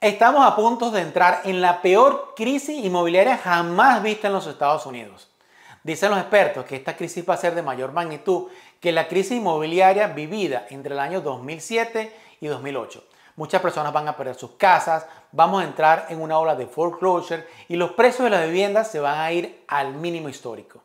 Estamos a punto de entrar en la peor crisis inmobiliaria jamás vista en los Estados Unidos. Dicen los expertos que esta crisis va a ser de mayor magnitud que la crisis inmobiliaria vivida entre el año 2007 y 2008. Muchas personas van a perder sus casas, vamos a entrar en una ola de foreclosure y los precios de las viviendas se van a ir al mínimo histórico.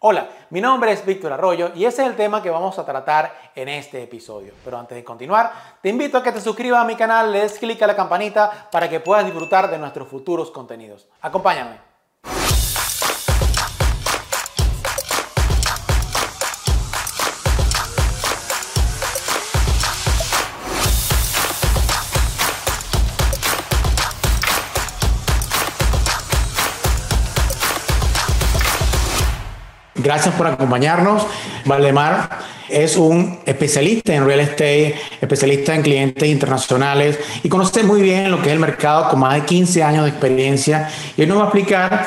Hola, mi nombre es Víctor Arroyo y ese es el tema que vamos a tratar en este episodio. Pero antes de continuar, te invito a que te suscribas a mi canal, le des clic a la campanita para que puedas disfrutar de nuestros futuros contenidos. Acompáñame. Gracias por acompañarnos. Valdemar es un especialista en real estate, especialista en clientes internacionales y conoce muy bien lo que es el mercado con más de 15 años de experiencia. Y él nos va a explicar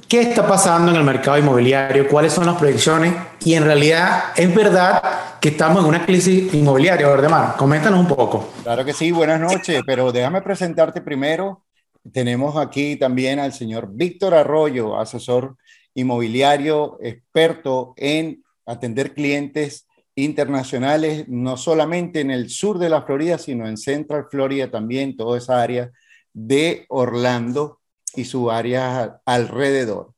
qué está pasando en el mercado inmobiliario, cuáles son las proyecciones y en realidad es verdad que estamos en una crisis inmobiliaria, Valdemar. Coméntanos un poco. Claro que sí, buenas noches, pero déjame presentarte primero. Tenemos aquí también al señor Víctor Arroyo, asesor inmobiliario, experto en atender clientes internacionales, no solamente en el sur de la Florida, sino en Central Florida también, toda esa área de Orlando y su área alrededor.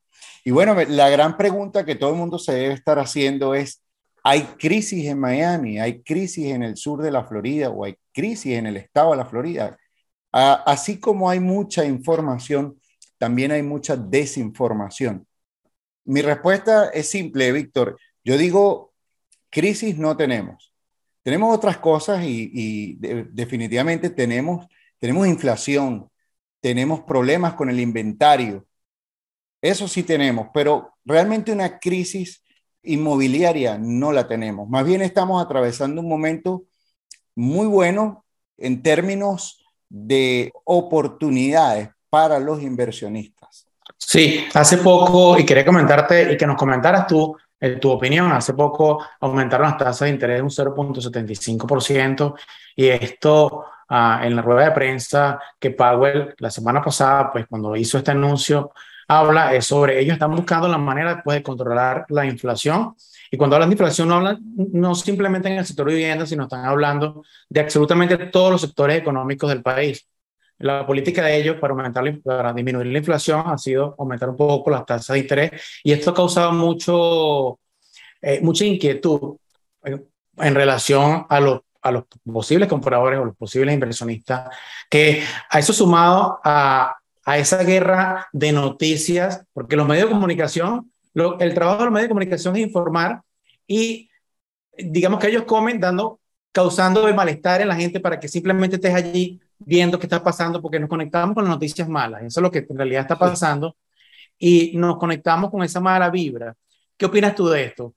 Y bueno, la gran pregunta que todo el mundo se debe estar haciendo es, ¿hay crisis en Miami? ¿Hay crisis en el sur de la Florida? ¿O hay crisis en el estado de la Florida? Así como hay mucha información, también hay mucha desinformación. Mi respuesta es simple, Víctor. Yo digo, crisis no tenemos. Tenemos otras cosas definitivamente tenemos inflación, tenemos problemas con el inventario. Eso sí tenemos, pero realmente una crisis inmobiliaria no la tenemos. Más bien estamos atravesando un momento muy bueno en términos de oportunidades para los inversionistas. Sí, hace poco, y quería comentarte y que nos comentaras tú, tu opinión, hace poco aumentaron las tasas de interés un 0,75% y esto en la rueda de prensa que Powell la semana pasada, pues cuando hizo este anuncio, habla sobre ellos están buscando la manera después de controlar la inflación y cuando hablan de inflación no hablan no simplemente en el sector de vivienda, sino están hablando de absolutamente todos los sectores económicos del país. La política de ellos para disminuir la inflación ha sido aumentar un poco las tasas de interés y esto ha causado mucha inquietud en relación a los posibles compradores o los posibles inversionistas, que a eso sumado a esa guerra de noticias, porque los medios de comunicación, el trabajo de los medios de comunicación es informar y digamos que ellos comen causando el malestar en la gente para que simplemente estés allí viendo qué está pasando, porque nos conectamos con las noticias malas. Eso es lo que en realidad está pasando y nos conectamos con esa mala vibra. ¿Qué opinas tú de esto?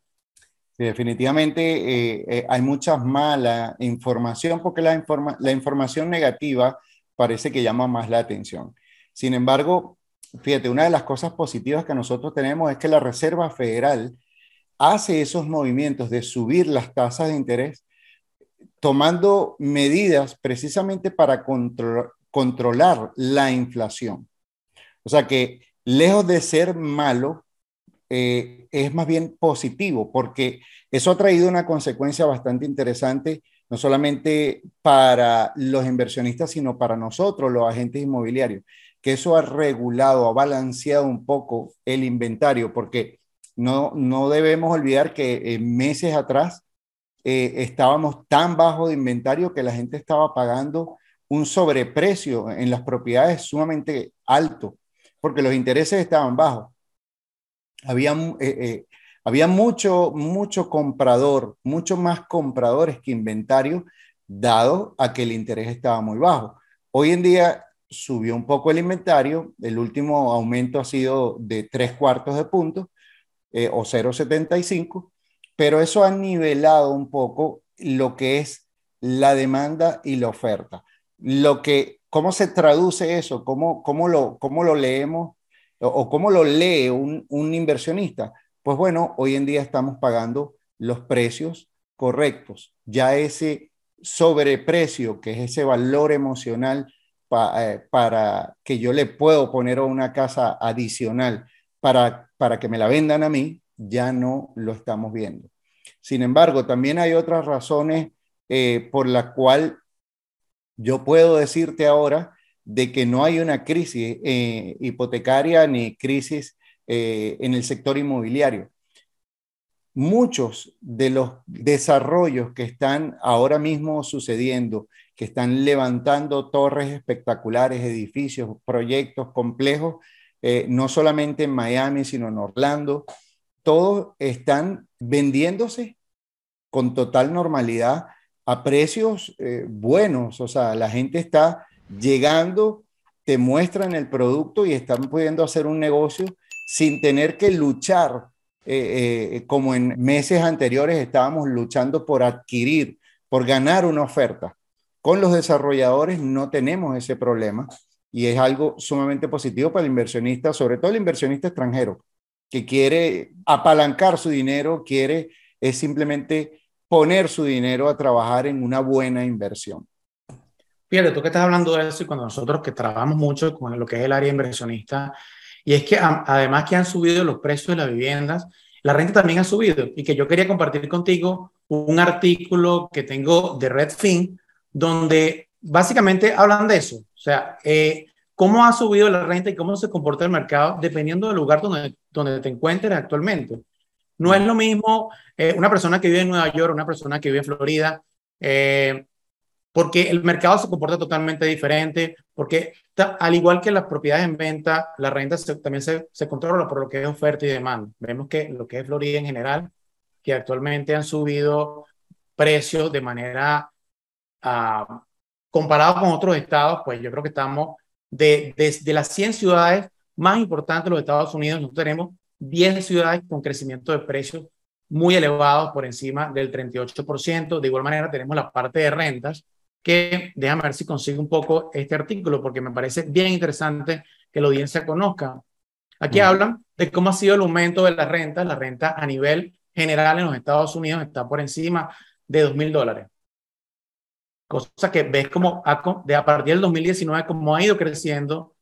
Sí, definitivamente hay mucha mala información porque la información negativa parece que llama más la atención. Sin embargo, fíjate, una de las cosas positivas que nosotros tenemos es que la Reserva Federal hace esos movimientos de subir las tasas de interés tomando medidas precisamente para controlar la inflación. O sea que lejos de ser malo, es más bien positivo, porque eso ha traído una consecuencia bastante interesante, no solamente para los inversionistas, sino para nosotros, los agentes inmobiliarios, que eso ha regulado, ha balanceado un poco el inventario, porque no debemos olvidar que meses atrás estábamos tan bajo de inventario que la gente estaba pagando un sobreprecio en las propiedades sumamente alto, porque los intereses estaban bajos. Había, había mucho comprador, mucho más compradores que inventario, dado a que el interés estaba muy bajo. Hoy en día subió un poco el inventario, el último aumento ha sido de 3/4 de punto o 0,75, pero eso ha nivelado un poco lo que es la demanda y la oferta. ¿Cómo se traduce eso? ¿Cómo lo leemos o cómo lo lee un inversionista? Pues bueno, hoy en día estamos pagando los precios correctos. Ya sobreprecio, que es ese valor emocional para que yo le puedo poner a una casa adicional para que me la vendan a mí, ya no lo estamos viendo. Sin embargo, también hay otras razones por la cual yo puedo decirte ahora de que no hay una crisis hipotecaria ni crisis en el sector inmobiliario. Muchos de los desarrollos que están ahora mismo sucediendo, que están levantando torres espectaculares, edificios, proyectos complejos, no solamente en Miami, sino en Orlando, todos están vendiéndose con total normalidad a precios buenos. O sea, la gente está llegando, te muestran el producto y están pudiendo hacer un negocio sin tener que luchar como en meses anteriores estábamos luchando por adquirir, por ganar una oferta. Con los desarrolladores no tenemos ese problema y es algo sumamente positivo para el inversionista, sobre todo el inversionista extranjero, que quiere apalancar su dinero, quiere simplemente poner su dinero a trabajar en una buena inversión. Fíjate, tú que estás hablando de eso y cuando nosotros que trabajamos mucho con lo que es el área inversionista, y es que además que han subido los precios de las viviendas, la renta también ha subido y que yo quería compartir contigo un artículo que tengo de Redfin donde básicamente hablan de eso, o sea, cómo ha subido la renta y cómo se comporta el mercado dependiendo del lugar donde te encuentres actualmente. No es lo mismo una persona que vive en Nueva York, una persona que vive en Florida, porque el mercado se comporta totalmente diferente, porque al igual que las propiedades en venta, la renta también se controla por lo que es oferta y demanda. Vemos que lo que es Florida en general, que actualmente han subido precios de manera comparado con otros estados, pues yo creo que estamos de las 100 ciudades más importantes de los Estados Unidos, nosotros tenemos 10 ciudades con crecimiento de precios muy elevados por encima del 38%. De igual manera tenemos la parte de rentas, que déjame ver si consigo un poco este artículo, porque me parece bien interesante que la audiencia conozca. Aquí hablan de cómo ha sido el aumento de la renta. La renta a nivel general en los Estados Unidos está por encima de $2,000. Cosa que ves como a partir del 2019 cómo ha ido creciendo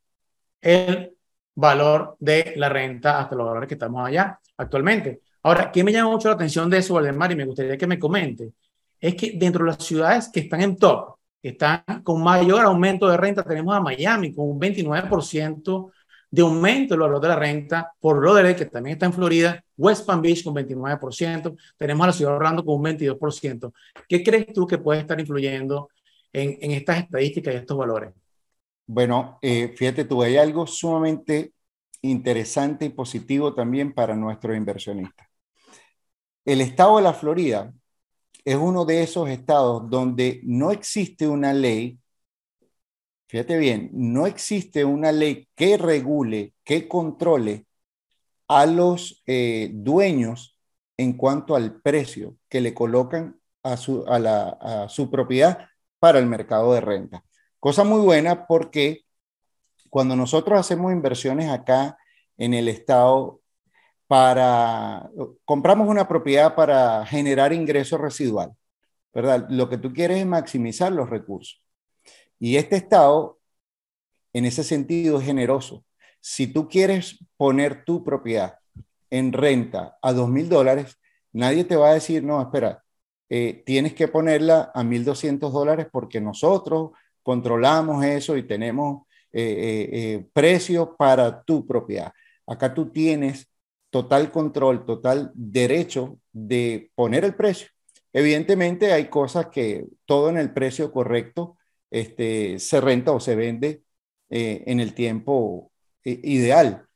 el valor de la renta hasta los valores que estamos allá actualmente. Ahora, ¿qué me llama mucho la atención de eso, Valdemar? Y me gustaría que me comente. Es que dentro de las ciudades que están en top, que están con mayor aumento de renta, tenemos a Miami con un 29% de aumento del valor de la renta, Fort Lauderdale, que también está en Florida, West Palm Beach con 29%, tenemos a la ciudad de Orlando con un 22%. ¿Qué crees tú que puede estar influyendo en estas estadísticas y estos valores? Bueno, fíjate tú, hay algo sumamente interesante y positivo también para nuestros inversionistas. El estado de la Florida es uno de esos estados donde no existe una ley, fíjate bien, no existe una ley que regule, que controle a los dueños en cuanto al precio que le colocan a su propiedad para el mercado de renta. Cosa muy buena porque cuando nosotros hacemos inversiones acá en el estado compramos una propiedad para generar ingreso residual, ¿verdad? Lo que tú quieres es maximizar los recursos. Y este estado, en ese sentido, es generoso. Si tú quieres poner tu propiedad en renta a $2,000, nadie te va a decir, no, espera, tienes que ponerla a $1,200 porque nosotros controlamos eso y tenemos precios para tu propiedad. Acá tú tienes total control, total derecho de poner el precio. Evidentemente hay cosas que todo en el precio correcto se renta o se vende en el tiempo ideal,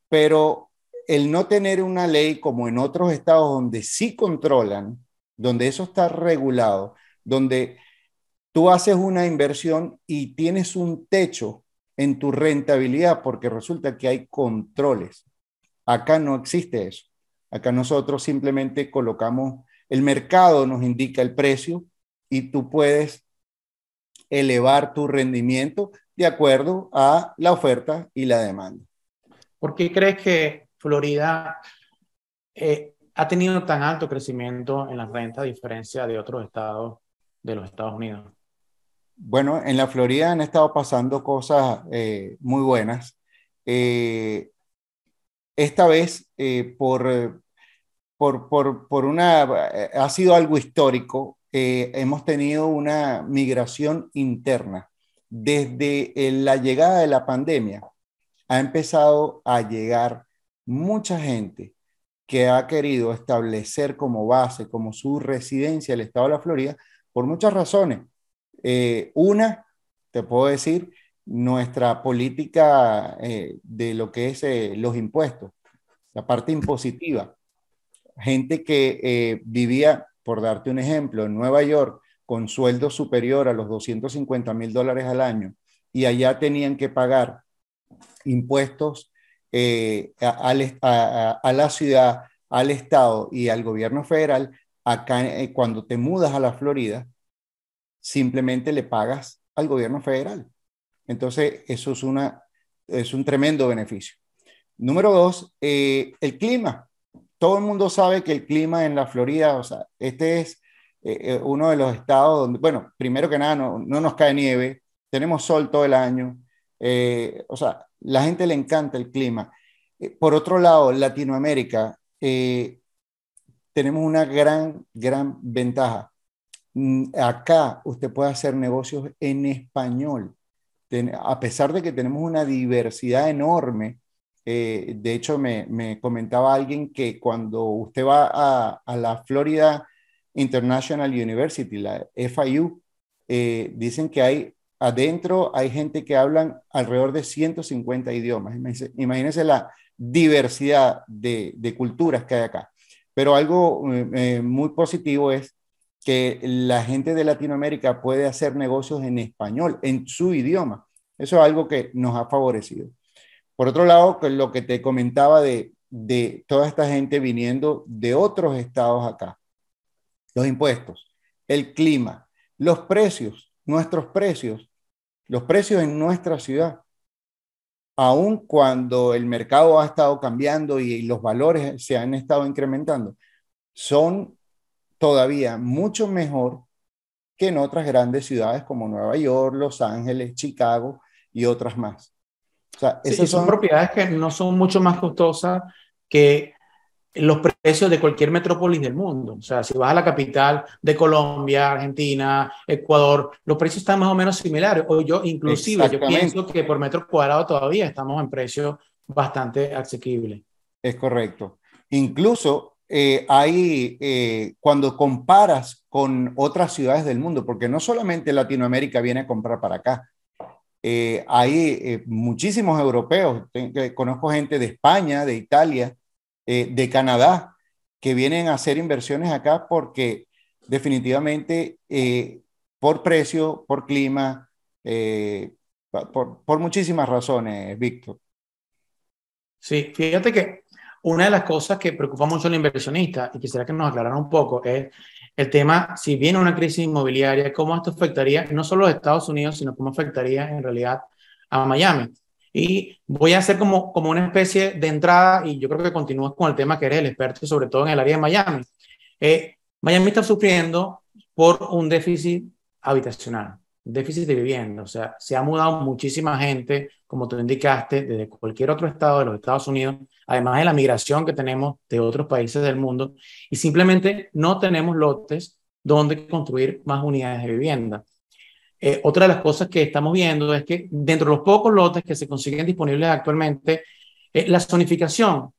pero el no tener una ley como en otros estados donde sí controlan, donde eso está regulado, donde tú haces una inversión y tienes un techo en tu rentabilidad porque resulta que hay controles. Acá no existe eso. Acá nosotros simplemente colocamos, el mercado nos indica el precio y tú puedes elevar tu rendimiento de acuerdo a la oferta y la demanda. ¿Por qué crees que Florida ha tenido tan alto crecimiento en las rentas a diferencia de otros estados de los Estados Unidos. Bueno, en la Florida han estado pasando cosas muy buenas. Esta vez, ha sido algo histórico. Hemos tenido una migración interna. Desde la llegada de la pandemia, ha empezado a llegar mucha gente que ha querido establecer como base, como su residencia el estado de la Florida, por muchas razones. Una, te puedo decir, nuestra política de lo que es los impuestos, la parte impositiva. Gente que vivía, por darte un ejemplo, en Nueva York con sueldo superior a los $250,000 al año y allá tenían que pagar impuestos a la ciudad, al estado y al gobierno federal. Acá, cuando te mudas a la Florida, simplemente le pagas al gobierno federal. Entonces, eso es un tremendo beneficio. Número dos, el clima. Todo el mundo sabe que el clima en la Florida, o sea, este es uno de los estados donde, bueno, primero que nada, no nos cae nieve, tenemos sol todo el año, o sea, la gente le encanta el clima. Por otro lado, Latinoamérica, tenemos una gran ventaja. Acá usted puede hacer negocios en español, a pesar de que tenemos una diversidad enorme. De hecho, me comentaba alguien que cuando usted va a la Florida International University, la FIU, dicen que adentro hay gente que hablan alrededor de 150 idiomas. Imagínense la diversidad de culturas que hay acá. Pero algo muy positivo es que la gente de Latinoamérica puede hacer negocios en español, en su idioma. Eso es algo que nos ha favorecido. Por otro lado, lo que te comentaba de toda esta gente viniendo de otros estados acá, los impuestos, el clima, los precios, los precios en nuestra ciudad, aun cuando el mercado ha estado cambiando y los valores se han estado incrementando, son todavía mucho mejor que en otras grandes ciudades como Nueva York, Los Ángeles, Chicago y otras más. O sea, Sí, y esas son son propiedades que no son mucho más costosas que los precios de cualquier metrópolis del mundo. O sea, si vas a la capital de Colombia, Argentina, Ecuador, los precios están más o menos similares. O yo pienso exactamente, que por metro cuadrado todavía estamos en precios bastante asequibles. es correcto. Incluso cuando comparas con otras ciudades del mundo, porque no solamente Latinoamérica viene a comprar para acá, hay muchísimos europeos, conozco gente de España, de Italia, de Canadá, que vienen a hacer inversiones acá porque definitivamente por precio, por clima, por muchísimas razones, Víctor. Sí, fíjate que una de las cosas que preocupa mucho al inversionista, y quisiera que nos aclararan un poco, es el tema, si viene una crisis inmobiliaria, cómo esto afectaría no solo a los Estados Unidos, sino cómo afectaría en realidad a Miami. Y voy a hacer como una especie de entrada, y yo creo que continúas con el tema que eres el experto, sobre todo en el área de Miami. Miami está sufriendo por un déficit habitacional, déficit de vivienda. O sea, se ha mudado muchísima gente, como tú indicaste, desde cualquier otro estado de los Estados Unidos, además de la migración que tenemos de otros países del mundo, y simplemente no tenemos lotes donde construir más unidades de vivienda. Otra de las cosas que estamos viendo es que dentro de los pocos lotes que se consiguen disponibles actualmente, la zonificación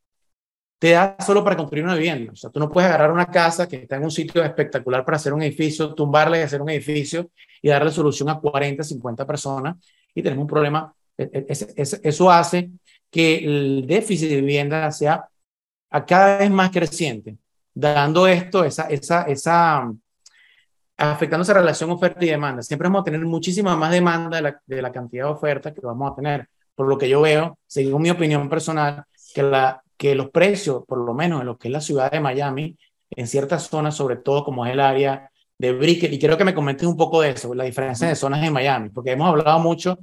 te da solo para construir una vivienda. O sea, tú no puedes agarrar una casa que está en un sitio espectacular para hacer un edificio, tumbarla y hacer un edificio y darle solución a 40, 50 personas y tenemos un problema. Eso hace que el déficit de vivienda sea a cada vez más creciente, dando esto, afectando esa relación oferta y demanda. Siempre vamos a tener muchísima más demanda de la cantidad de ofertas que vamos a tener. Por lo que yo veo, según mi opinión personal, que los precios, por lo menos en lo que es la ciudad de Miami, en ciertas zonas, sobre todo como es el área de Brickell, y quiero que me comentes un poco de eso, la diferencia de zonas en Miami, porque hemos hablado mucho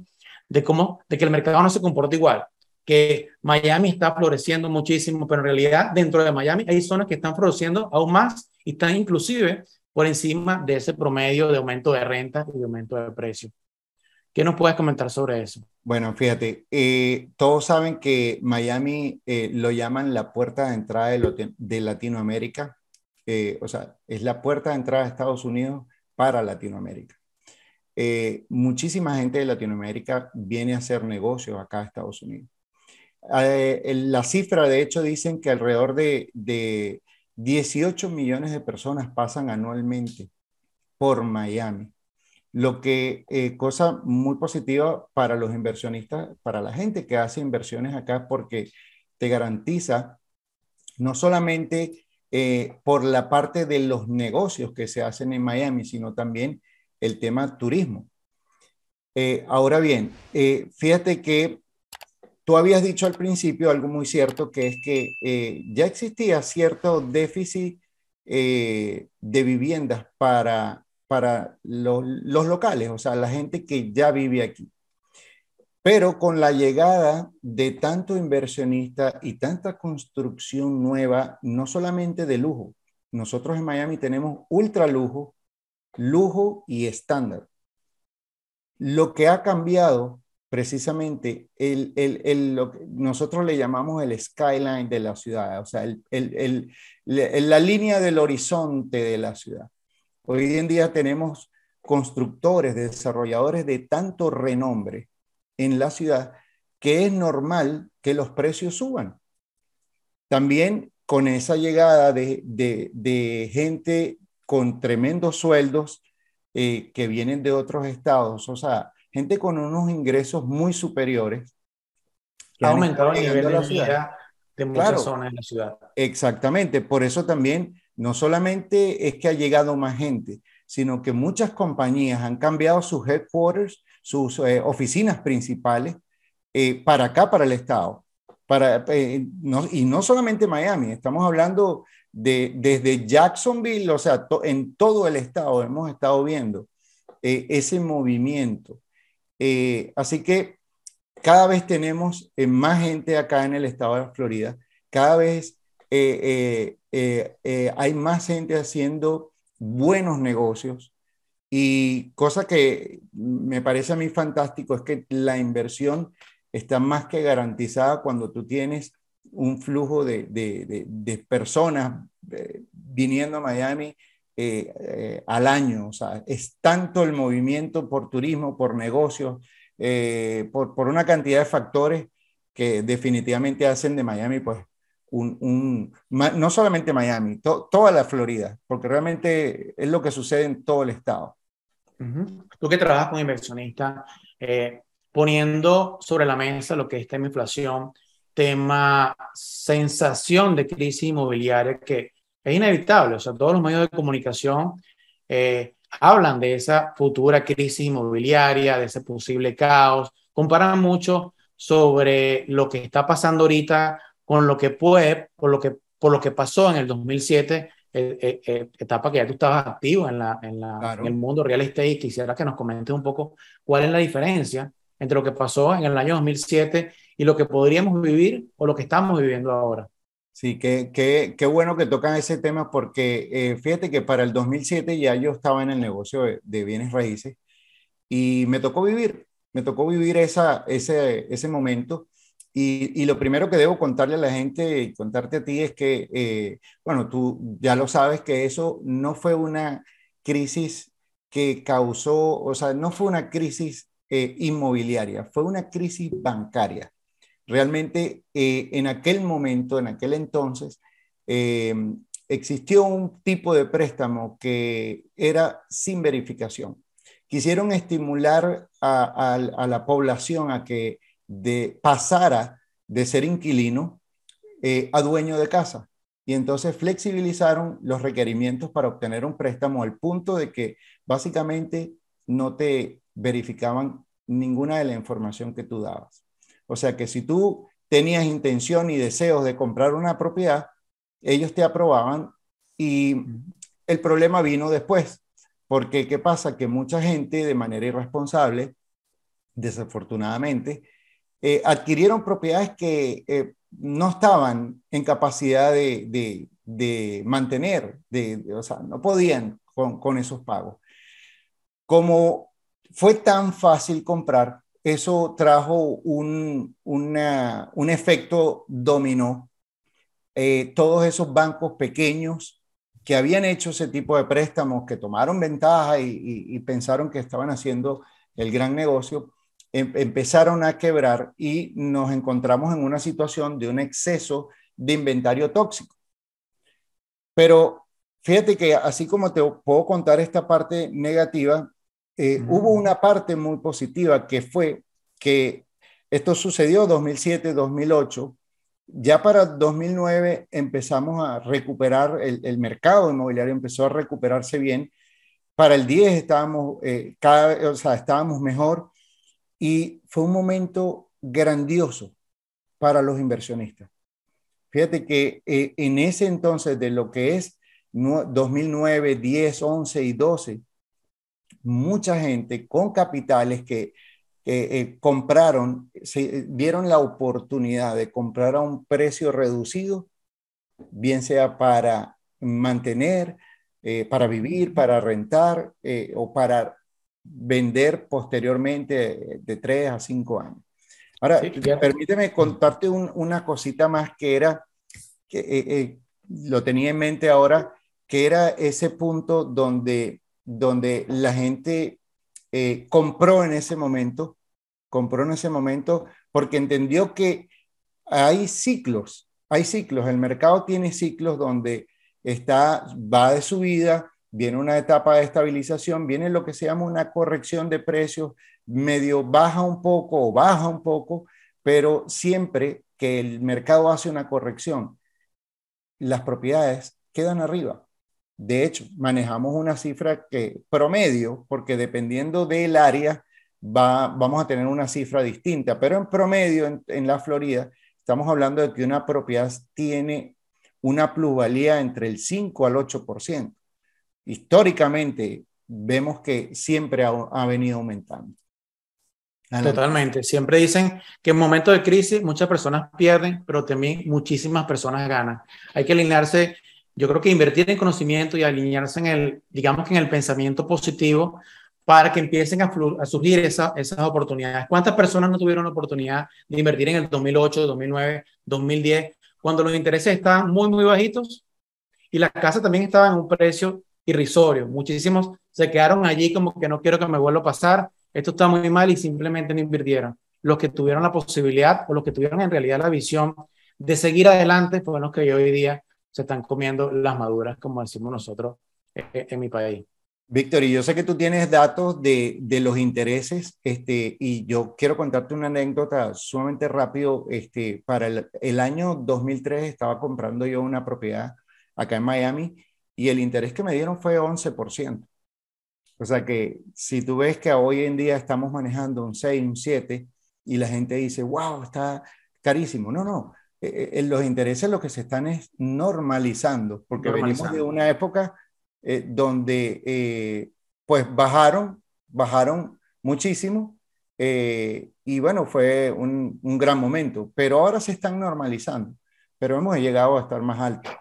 de que el mercado no se comporta igual, que Miami está floreciendo muchísimo, pero en realidad dentro de Miami hay zonas que están floreciendo aún más y están inclusive por encima de ese promedio de aumento de renta y de aumento de precios. ¿Qué nos puedes comentar sobre eso? Bueno, fíjate, todos saben que Miami lo llaman la puerta de entrada de Latinoamérica. O sea, es la puerta de entrada de Estados Unidos para Latinoamérica. Muchísima gente de Latinoamérica viene a hacer negocios acá a Estados Unidos. La cifra, de hecho, dicen que alrededor de 18 millones de personas pasan anualmente por Miami, lo que cosa muy positiva para los inversionistas, para la gente que hace inversiones acá, porque te garantiza no solamente por la parte de los negocios que se hacen en Miami, sino también el tema turismo. Ahora bien, fíjate que tú habías dicho al principio algo muy cierto, que es que ya existía cierto déficit de viviendas para los locales, o sea, la gente que ya vive aquí. Pero con la llegada de tanto inversionista y tanta construcción nueva, no solamente de lujo, nosotros en Miami tenemos ultra lujo, lujo y estándar. Lo que ha cambiado precisamente, lo que nosotros le llamamos el skyline de la ciudad, o sea, la línea del horizonte de la ciudad. Hoy en día tenemos constructores, desarrolladores de tanto renombre en la ciudad que es normal que los precios suban. También con esa llegada de gente con tremendos sueldos que vienen de otros estados, o sea, gente con unos ingresos muy superiores que Ha han estado aumentado el llegando nivel a de la ciudad. vida de muchas Claro, zonas de la ciudad. exactamente. Por eso también no solamente es que ha llegado más gente, sino que muchas compañías han cambiado sus headquarters, sus oficinas principales para acá, para el estado. Y no solamente Miami, estamos hablando desde Jacksonville, o sea, en todo el estado hemos estado viendo ese movimiento. Así que cada vez tenemos más gente acá en el estado de Florida, cada vez hay más gente haciendo buenos negocios y cosa que me parece a mí fantástico es que la inversión está más que garantizada cuando tú tienes un flujo de personas viniendo a Miami al año. O sea, es tanto el movimiento por turismo, por negocios, por una cantidad de factores que definitivamente hacen de Miami, pues, no solamente Miami, toda la Florida, porque realmente es lo que sucede en todo el estado. Tú que trabajas con inversionistas, poniendo sobre la mesa lo que es tema inflación, tema sensación de crisis inmobiliaria que es inevitable. O sea, todos los medios de comunicación hablan de esa futura crisis inmobiliaria, de ese posible caos, comparan mucho sobre lo que está pasando ahorita con lo que puede, por lo que pasó en el 2007, etapa que ya tú estabas activo en el Claro. mundo real estate, y quisiera que nos comentes un poco cuál es la diferencia entre lo que pasó en el año 2007 y lo que podríamos vivir o lo que estamos viviendo ahora. Sí, qué bueno que tocan ese tema porque fíjate que para el 2007 ya yo estaba en el negocio de bienes raíces y me tocó vivir ese momento. Y lo primero que debo contarle a la gente y contarte a ti es que, bueno, tú ya lo sabes que eso no fue una crisis que causó, o sea, no fue una crisis inmobiliaria, fue una crisis bancaria. Realmente en aquel momento, en aquel entonces, eh, existió un tipo de préstamo que era sin verificación. Quisieron estimular a la población a que pasara de ser inquilino a dueño de casa. Y entonces flexibilizaron los requerimientos para obtener un préstamo al punto de que básicamente no te verificaban ninguna de la información que tú dabas. O sea que si tú tenías intención y deseos de comprar una propiedad, ellos te aprobaban y el problema vino después. Porque ¿qué pasa? Que mucha gente de manera irresponsable, desafortunadamente, adquirieron propiedades que no estaban en capacidad de mantener, o sea, no podían con esos pagos. Como fue tan fácil comprar, eso trajo un efecto dominó. Todos esos bancos pequeños que habían hecho ese tipo de préstamos, que tomaron ventaja y pensaron que estaban haciendo el gran negocio, empezaron a quebrar y nos encontramos en una situación de un exceso de inventario tóxico. Pero fíjate que así como te puedo contar esta parte negativa, hubo una parte muy positiva que fue que esto sucedió 2007, 2008. Ya para 2009 empezamos a recuperar, el mercado inmobiliario empezó a recuperarse bien. Para el 10 estábamos, estábamos mejor y fue un momento grandioso para los inversionistas. Fíjate que en ese entonces de lo que es 2009, 10, 11 y 12, mucha gente con capitales que compraron, vieron la oportunidad de comprar a un precio reducido, bien sea para mantener, para vivir, para rentar o para vender posteriormente de 3 a 5 años. Ahora, sí, permíteme contarte una cosita más que era, que lo tenía en mente ahora, que era ese punto donde la gente compró en ese momento porque entendió que hay ciclos, el mercado tiene ciclos donde va de subida, viene una etapa de estabilización, viene lo que se llama una corrección de precios, medio baja un poco o baja un poco, pero siempre que el mercado hace una corrección, las propiedades quedan arriba. De hecho, manejamos una cifra que promedio, porque dependiendo del área, vamos a tener una cifra distinta, pero en promedio en la Florida estamos hablando de que una propiedad tiene una plusvalía entre el 5 al 8%. Históricamente vemos que siempre ha venido aumentando. Totalmente. Siempre dicen que en momentos de crisis muchas personas pierden, pero también muchísimas personas ganan. Hay que alinearse, yo creo que invertir en conocimiento y alinearse digamos que en el pensamiento positivo para que empiecen a surgir esas oportunidades. ¿Cuántas personas no tuvieron la oportunidad de invertir en el 2008, 2009, 2010, cuando los intereses estaban muy, muy bajitos y las casas también estaban en un precio irrisorio? Muchísimos se quedaron allí como que no quiero que me vuelva a pasar, esto está muy mal, y simplemente no invirtieron. Los que tuvieron la posibilidad o los que tuvieron en realidad la visión de seguir adelante fueron los que hoy día se están comiendo las maduras, como decimos nosotros en mi país. Víctor, y yo sé que tú tienes datos de los intereses, y yo quiero contarte una anécdota sumamente rápido. Para el año 2003 estaba comprando yo una propiedad acá en Miami y el interés que me dieron fue 11%. O sea que si tú ves que hoy en día estamos manejando un 6, un 7 y la gente dice, wow, está carísimo. No. Los intereses lo que se están es normalizando, porque venimos de una época donde pues bajaron muchísimo, y bueno, fue un gran momento, pero ahora se están normalizando, pero hemos llegado a estar más altos.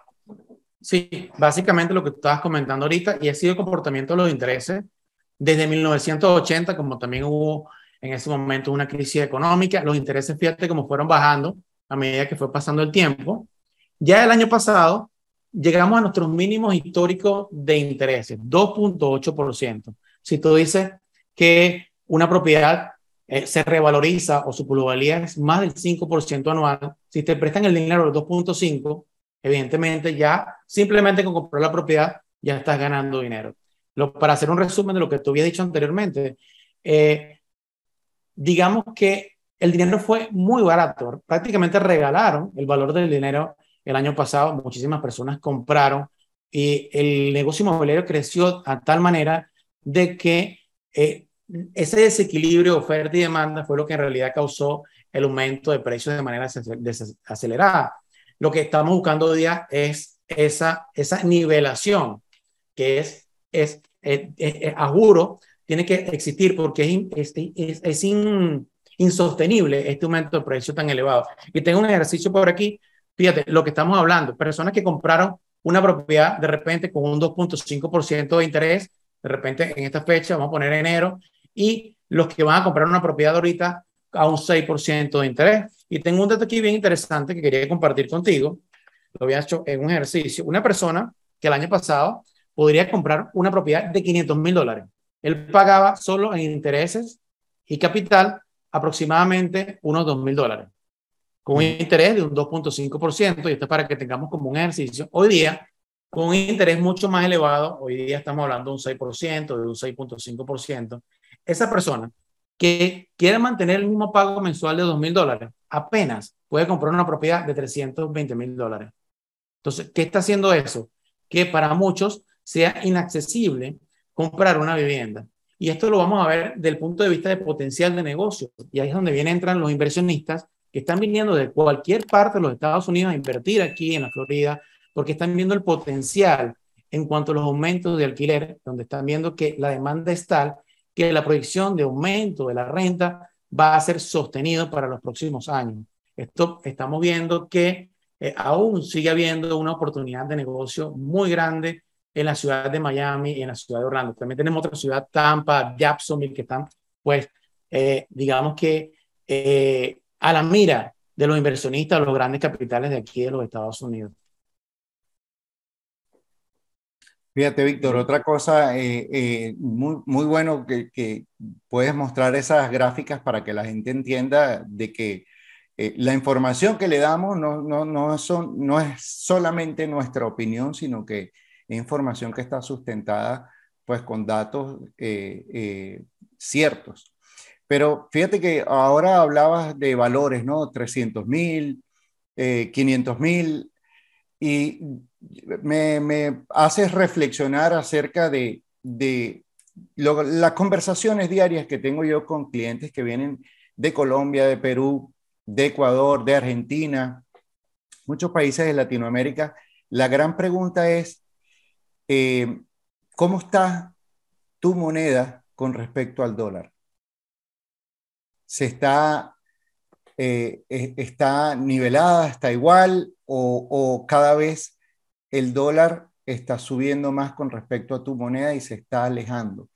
Sí, básicamente lo que tú estabas comentando ahorita, y ha sido el comportamiento de los intereses desde 1980, como también hubo en ese momento una crisis económica. Los intereses, fíjate cómo fueron bajando a medida que fue pasando el tiempo. Ya el año pasado llegamos a nuestros mínimos históricos de intereses, 2.8%. Si tú dices que una propiedad se revaloriza o su plusvalía es más del 5% anual, si te prestan el dinero del 2.5%, evidentemente ya simplemente con comprar la propiedad ya estás ganando dinero. Para hacer un resumen de lo que tú habías dicho anteriormente, digamos que el dinero fue muy barato, prácticamente regalaron el valor del dinero el año pasado, muchísimas personas compraron y el negocio inmobiliario creció a tal manera de que ese desequilibrio de oferta y demanda fue lo que en realidad causó el aumento de precios de manera acelerada. Lo que estamos buscando hoy día es esa nivelación que a juro, tiene que existir porque es insostenible este aumento de precio tan elevado. Y tengo un ejercicio por aquí, fíjate, lo que estamos hablando, personas que compraron una propiedad de repente con un 2.5% de interés, de repente en esta fecha, vamos a poner enero, y los que van a comprar una propiedad ahorita a un 6% de interés. Y tengo un dato aquí bien interesante que quería compartir contigo. Lo había hecho en un ejercicio. Una persona que el año pasado podría comprar una propiedad de $500,000. Él pagaba solo en intereses y capital aproximadamente unos $2,000, con un interés de un 2.5%, y esto es para que tengamos como un ejercicio. Hoy día, con un interés mucho más elevado, hoy día estamos hablando de un 6%, de un 6.5%, esa persona que quiere mantener el mismo pago mensual de $2,000, apenas puede comprar una propiedad de $320,000. Entonces, ¿qué está haciendo eso? Que para muchos sea inaccesible comprar una vivienda. Y esto lo vamos a ver desde el punto de vista de potencial de negocio. Y ahí es donde entran los inversionistas que están viniendo de cualquier parte de los Estados Unidos a invertir aquí en la Florida, porque están viendo el potencial en cuanto a los aumentos de alquiler, donde están viendo que la demanda es tal que la proyección de aumento de la renta va a ser sostenido para los próximos años. Esto estamos viendo que aún sigue habiendo una oportunidad de negocio muy grande en la ciudad de Miami y en la ciudad de Orlando. También tenemos otra ciudad, Tampa, Jacksonville, que están, pues, digamos que a la mira de los inversionistas, los grandes capitales de aquí de los Estados Unidos. Fíjate, Víctor, otra cosa muy bueno que puedes mostrar esas gráficas para que la gente entienda de que la información que le damos no es solamente nuestra opinión, sino que es información que está sustentada pues con datos ciertos. Pero fíjate que ahora hablabas de valores, ¿no? 300,000, 500,000, y me haces reflexionar acerca de las conversaciones diarias que tengo yo con clientes que vienen de Colombia, de Perú, de Ecuador, de Argentina, muchos países de Latinoamérica. La gran pregunta es, ¿cómo está tu moneda con respecto al dólar? ¿Se está nivelada, está igual o cada vez el dólar está subiendo más con respecto a tu moneda y se está alejando?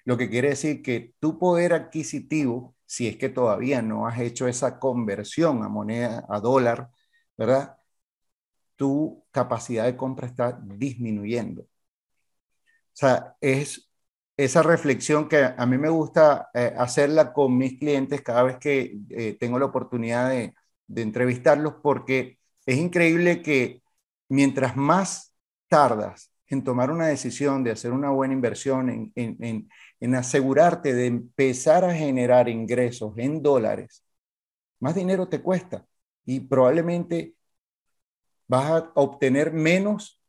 Lo que quiere decir que tu poder adquisitivo, si es que todavía no has hecho esa conversión a moneda, a dólar, ¿verdad? Tu capacidad de compra está disminuyendo. O sea, es esa reflexión que a mí me gusta hacerla con mis clientes cada vez que tengo la oportunidad de entrevistarlos, porque es increíble que mientras más tardas en tomar una decisión de hacer una buena inversión, en asegurarte de empezar a generar ingresos en dólares, más dinero te cuesta y probablemente vas a obtener menos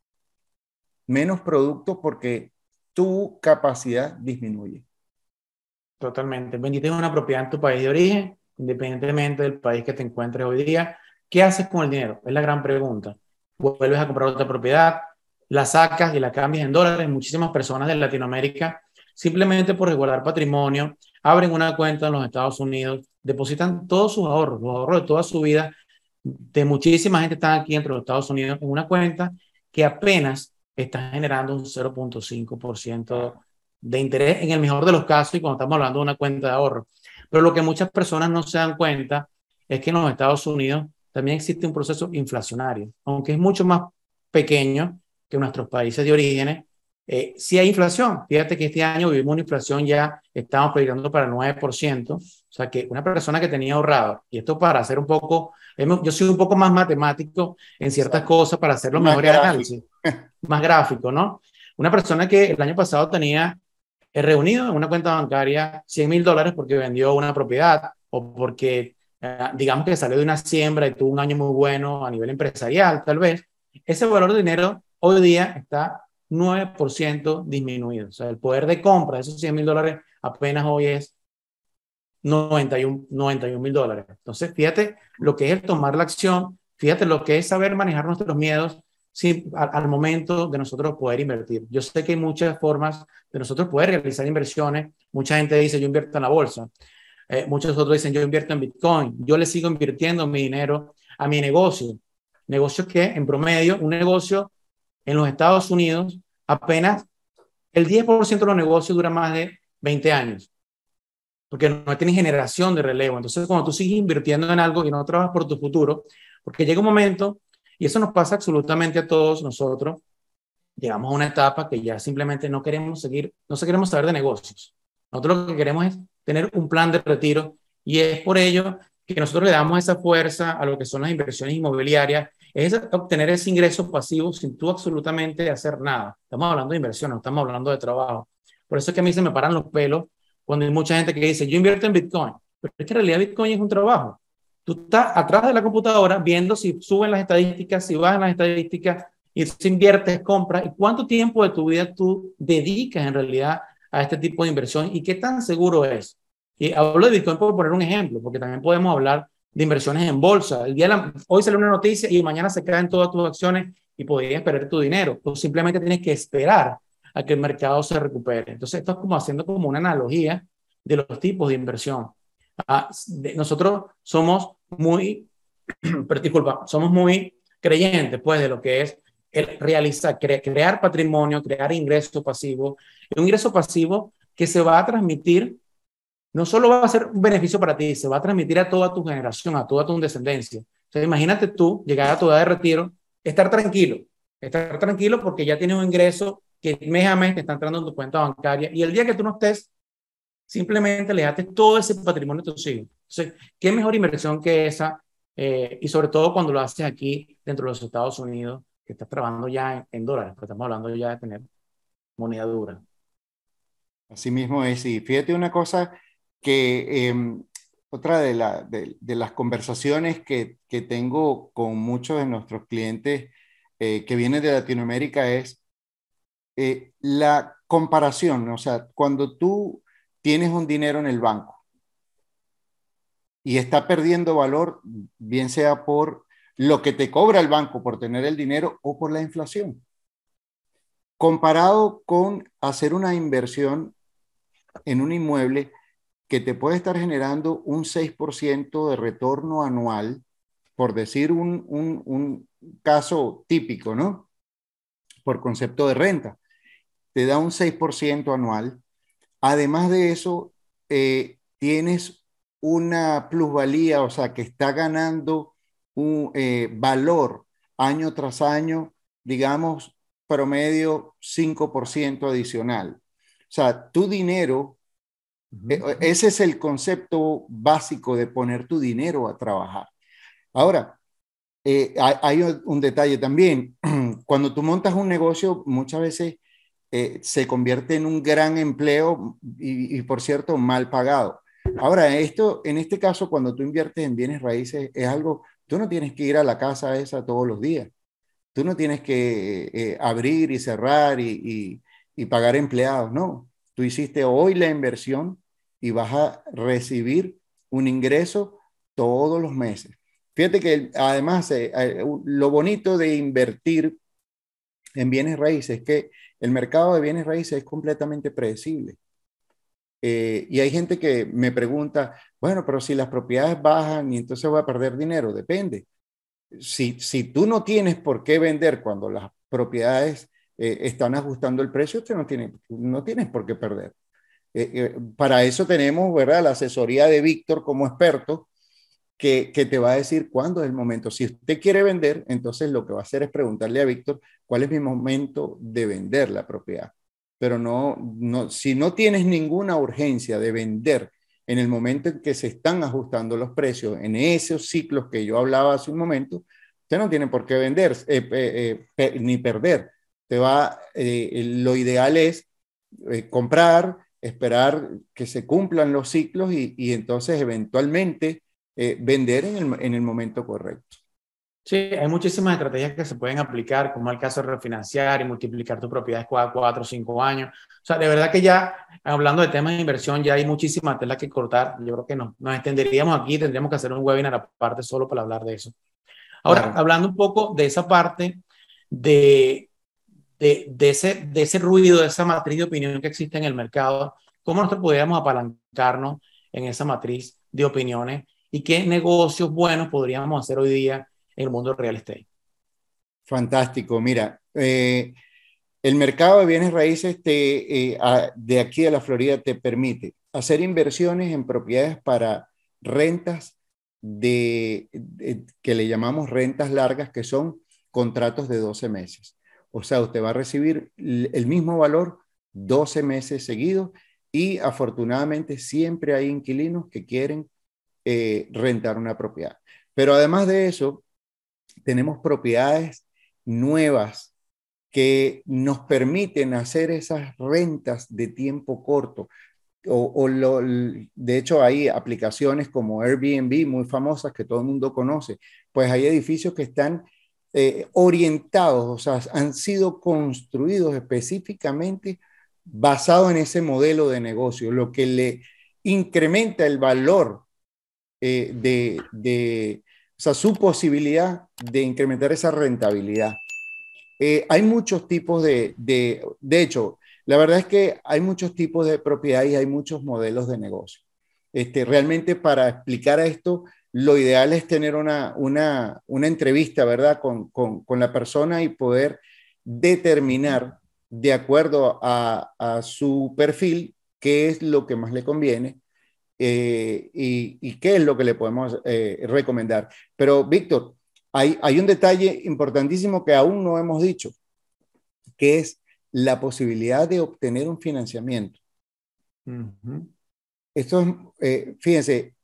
producto porque tu capacidad disminuye. Totalmente. Ven, y tienes una propiedad en tu país de origen, independientemente del país que te encuentres hoy día. ¿Qué haces con el dinero? Es la gran pregunta. Vuelves a comprar otra propiedad, la sacas y la cambias en dólares. Muchísimas personas de Latinoamérica, simplemente por resguardar patrimonio, abren una cuenta en los Estados Unidos, depositan todos sus ahorros, los ahorros de toda su vida, de muchísima gente están aquí entre los Estados Unidos en una cuenta que apenas está generando un 0.5% de interés en el mejor de los casos, y cuando estamos hablando de una cuenta de ahorro. Pero lo que muchas personas no se dan cuenta es que en los Estados Unidos también existe un proceso inflacionario, aunque es mucho más pequeño que en nuestros países de origen. Sí hay inflación. Fíjate que este año vivimos una inflación, ya estamos proyectando para el 9%. O sea que una persona que tenía ahorrado, y esto para hacer un poco, yo soy un poco más matemático en ciertas cosas para hacer los Más mejores gráfico. análisis, más gráfico, ¿no? Una persona que el año pasado tenía reunido en una cuenta bancaria $100,000 porque vendió una propiedad o porque, digamos que salió de una siembra y tuvo un año muy bueno a nivel empresarial, tal vez, ese valor de dinero hoy día está 9% disminuido. O sea, el poder de compra de esos $100,000 apenas hoy es 91,000 dólares. Entonces, fíjate lo que es el tomar la acción, fíjate lo que es saber manejar nuestros miedos, sí, al momento de nosotros poder invertir. Yo sé que hay muchas formas de nosotros poder realizar inversiones. Mucha gente dice, yo invierto en la bolsa. Muchos otros dicen, yo invierto en Bitcoin. Yo le sigo invirtiendo mi dinero a mi negocio. Negocio que, en promedio, un negocio en los Estados Unidos, apenas el 10% de los negocios dura más de 20 años, porque no tienen generación de relevo. Entonces, cuando tú sigues invirtiendo en algo y no trabajas por tu futuro, porque llega un momento, y eso nos pasa absolutamente a todos nosotros, llegamos a una etapa que ya simplemente no queremos seguir, no se queremos saber de negocios. Nosotros lo que queremos es tener un plan de retiro, y es por ello que nosotros le damos esa fuerza a lo que son las inversiones inmobiliarias, es obtener ese ingreso pasivo sin tú absolutamente hacer nada. Estamos hablando de inversión, no estamos hablando de trabajo. Por eso es que a mí se me paran los pelos cuando hay mucha gente que dice, yo invierto en Bitcoin, pero es que en realidad Bitcoin es un trabajo. Tú estás atrás de la computadora viendo si suben las estadísticas, si bajan las estadísticas, y si inviertes, compras, y cuánto tiempo de tu vida tú dedicas en realidad a este tipo de inversión y qué tan seguro es. Y hablo de Bitcoin por poner un ejemplo, porque también podemos hablar de inversiones en bolsa. Hoy sale una noticia y mañana se caen todas tus acciones y podrías perder tu dinero. Tú simplemente tienes que esperar a que el mercado se recupere. Entonces, esto es como haciendo como una analogía de los tipos de inversión. Nosotros somos muy, disculpa, somos muy creyentes pues de lo que es el realizar, crear patrimonio, crear ingreso pasivo, un ingreso pasivo que se va a transmitir, no solo va a ser un beneficio para ti, se va a transmitir a toda tu generación, a toda tu descendencia. Entonces, imagínate tú llegar a tu edad de retiro, estar tranquilo porque ya tienes un ingreso que mes a mes te está entrando en tu cuenta bancaria, y el día que tú no estés, simplemente le das todo ese patrimonio a tus hijos. Entonces, ¿qué mejor inversión que esa? Y sobre todo cuando lo haces aquí dentro de los Estados Unidos, que estás trabajando ya en dólares, porque estamos hablando ya de tener moneda dura. Así mismo es. Y fíjate una cosa que otra de las conversaciones que tengo con muchos de nuestros clientes que vienen de Latinoamérica es la comparación. O sea, cuando tú tienes un dinero en el banco y está perdiendo valor, bien sea por lo que te cobra el banco por tener el dinero o por la inflación, comparado con hacer una inversión en un inmueble que te puede estar generando un 6% de retorno anual, por decir un caso típico, ¿no? Por concepto de renta, te da un 6% anual. Además de eso, tienes una plusvalía, o sea, que está ganando un valor año tras año, digamos, promedio 5% adicional. O sea, tu dinero, ese es el concepto básico de poner tu dinero a trabajar. Ahora, hay un detalle también. Cuando tú montas un negocio, muchas veces se convierte en un gran empleo y, por cierto, mal pagado. Ahora, en este caso, cuando tú inviertes en bienes raíces, es algo, tú no tienes que ir a la casa esa todos los días. Tú no tienes que abrir y cerrar y pagar empleados, no. Tú hiciste hoy la inversión y vas a recibir un ingreso todos los meses. Fíjate que además lo bonito de invertir en bienes raíces es que el mercado de bienes raíces es completamente predecible. Y hay gente que me pregunta, bueno, pero si las propiedades bajan y entonces voy a perder dinero, depende. Si tú no tienes por qué vender cuando las propiedades están ajustando el precio, usted no tienes por qué perder. Para eso tenemos, ¿verdad?, la asesoría de Víctor como experto que te va a decir cuándo es el momento. Si usted quiere vender, entonces lo que va a hacer es preguntarle a Víctor cuál es mi momento de vender la propiedad. Pero si no tienes ninguna urgencia de vender en el momento en que se están ajustando los precios, en esos ciclos que yo hablaba hace un momento, usted no tiene por qué vender ni perder. Lo ideal es comprar, esperar que se cumplan los ciclos y entonces eventualmente vender en el momento correcto. Sí, hay muchísimas estrategias que se pueden aplicar, como el caso de refinanciar y multiplicar tus propiedades cada 4 o 5 años. O sea, de verdad que ya, hablando de temas de inversión, ya hay muchísimas telas que cortar. Yo creo que nos extenderíamos aquí, tendríamos que hacer un webinar aparte solo para hablar de eso. Ahora, Claro. hablando un poco de esa parte de, de ese ruido, de esa matriz de opinión que existe en el mercado, ¿cómo nosotros podríamos apalancarnos en esa matriz de opiniones y qué negocios buenos podríamos hacer hoy día en el mundo del real estate? Fantástico. Mira, el mercado de bienes raíces de aquí de la Florida te permite hacer inversiones en propiedades para rentas que le llamamos rentas largas, que son contratos de 12 meses. O sea, usted va a recibir el mismo valor 12 meses seguidos y afortunadamente siempre hay inquilinos que quieren rentar una propiedad. Pero además de eso, tenemos propiedades nuevas que nos permiten hacer esas rentas de tiempo corto. De hecho, hay aplicaciones como Airbnb muy famosas que todo el mundo conoce. Pues hay edificios que están orientados, o sea, han sido construidos específicamente basado en ese modelo de negocio, lo que le incrementa el valor o sea, su posibilidad de incrementar esa rentabilidad. Hay muchos tipos de hecho, la verdad es que hay muchos tipos de propiedad y hay muchos modelos de negocio. Realmente para explicar esto, lo ideal es tener una entrevista, ¿verdad? Con la persona y poder determinar de acuerdo a su perfil qué es lo que más le conviene y qué es lo que le podemos recomendar. Pero, Víctor, hay un detalle importantísimo que aún no hemos dicho, que es la posibilidad de obtener un financiamiento. Uh-huh. Esto es, fíjense,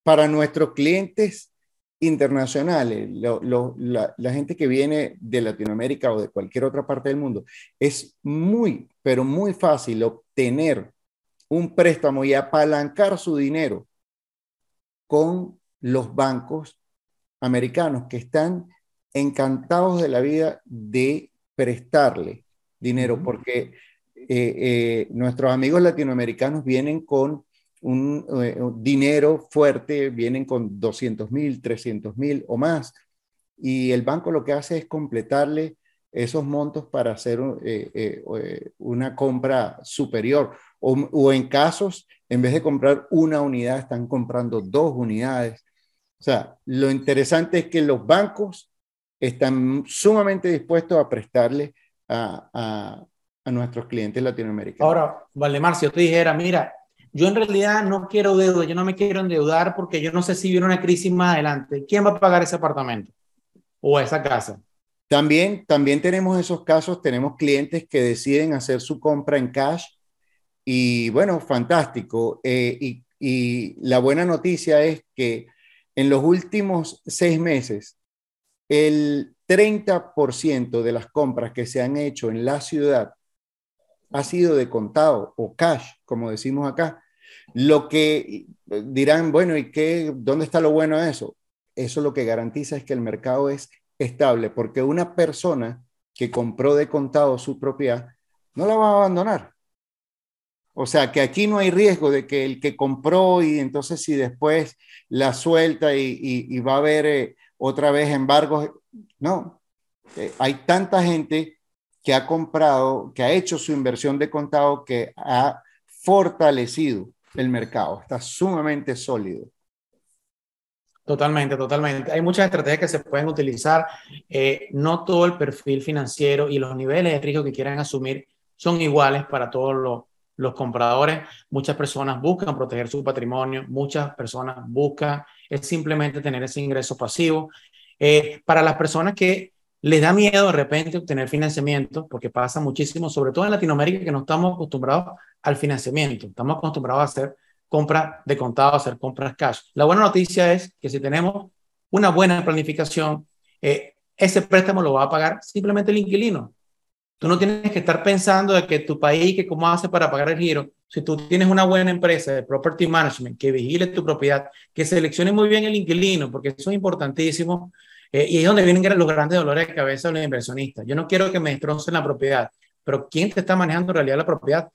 para nuestros clientes internacionales, la gente que viene de Latinoamérica o de cualquier otra parte del mundo, es muy, pero muy fácil obtener un préstamo y apalancar su dinero con los bancos americanos que están encantados de la vida de prestarle dinero, porque nuestros amigos latinoamericanos vienen con un dinero fuerte, vienen con 200,000, 300,000 o más, y el banco lo que hace es completarle esos montos para hacer una compra superior, o en casos, en vez de comprar una unidad, están comprando 2 unidades. O sea, lo interesante es que los bancos están sumamente dispuestos a prestarle a nuestros clientes latinoamericanos. Ahora, Valdemar, si yo te dijera, mira, yo en realidad no quiero deuda, yo no me quiero endeudar porque yo no sé si viene una crisis más adelante. ¿Quién va a pagar ese apartamento o esa casa? También tenemos esos casos, tenemos clientes que deciden hacer su compra en cash y bueno, fantástico. Y la buena noticia es que en los últimos 6 meses, el 30% de las compras que se han hecho en la ciudad ha sido de contado o cash, como decimos acá. Lo que dirán, bueno, ¿y qué? ¿Dónde está lo bueno de eso? Eso lo que garantiza es que el mercado es estable, porque una persona que compró de contado su propiedad no la va a abandonar. O sea, que aquí no hay riesgo de que el que compró y entonces si después la suelta y va a haber otra vez embargos. No, hay tanta gente que ha comprado, que ha hecho su inversión de contado, que ha fortalecido el mercado, está sumamente sólido. Totalmente, totalmente. Hay muchas estrategias que se pueden utilizar. No todo el perfil financiero y los niveles de riesgo que quieran asumir son iguales para todos los compradores. Muchas personas buscan proteger su patrimonio, muchas personas buscan es simplemente tener ese ingreso pasivo. Para las personas que les da miedo de repente obtener financiamiento, porque pasa muchísimo, sobre todo en Latinoamérica, que no estamos acostumbrados al financiamiento, estamos acostumbrados a hacer compras de contado, hacer compras cash. La buena noticia es que si tenemos una buena planificación, ese préstamo lo va a pagar simplemente el inquilino. Tú no tienes que estar pensando de que tu país, que cómo hace para pagar el giro. Si tú tienes una buena empresa de property management que vigile tu propiedad, que seleccione muy bien el inquilino, porque eso es importantísimo, y es donde vienen los grandes dolores de cabeza de los inversionistas. Yo no quiero que me destrocen la propiedad, pero ¿quién te está manejando en realidad la propiedad?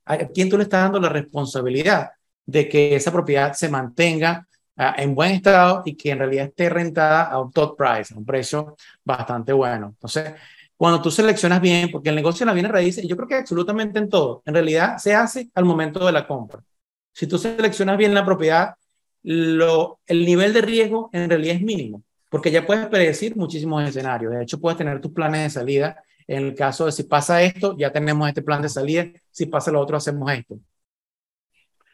¿A quién tú le estás dando la responsabilidad de que esa propiedad se mantenga en buen estado y que en realidad esté rentada a un top price, a un precio bastante bueno? Entonces, cuando tú seleccionas bien, porque el negocio de la bienes raíces, yo creo que absolutamente en todo, en realidad se hace al momento de la compra. Si tú seleccionas bien la propiedad, el nivel de riesgo en realidad es mínimo. porque ya puedes predecir muchísimos escenarios. De hecho, puedes tener tus planes de salida. En el caso de si pasa esto, ya tenemos este plan de salida. Si pasa lo otro, hacemos esto.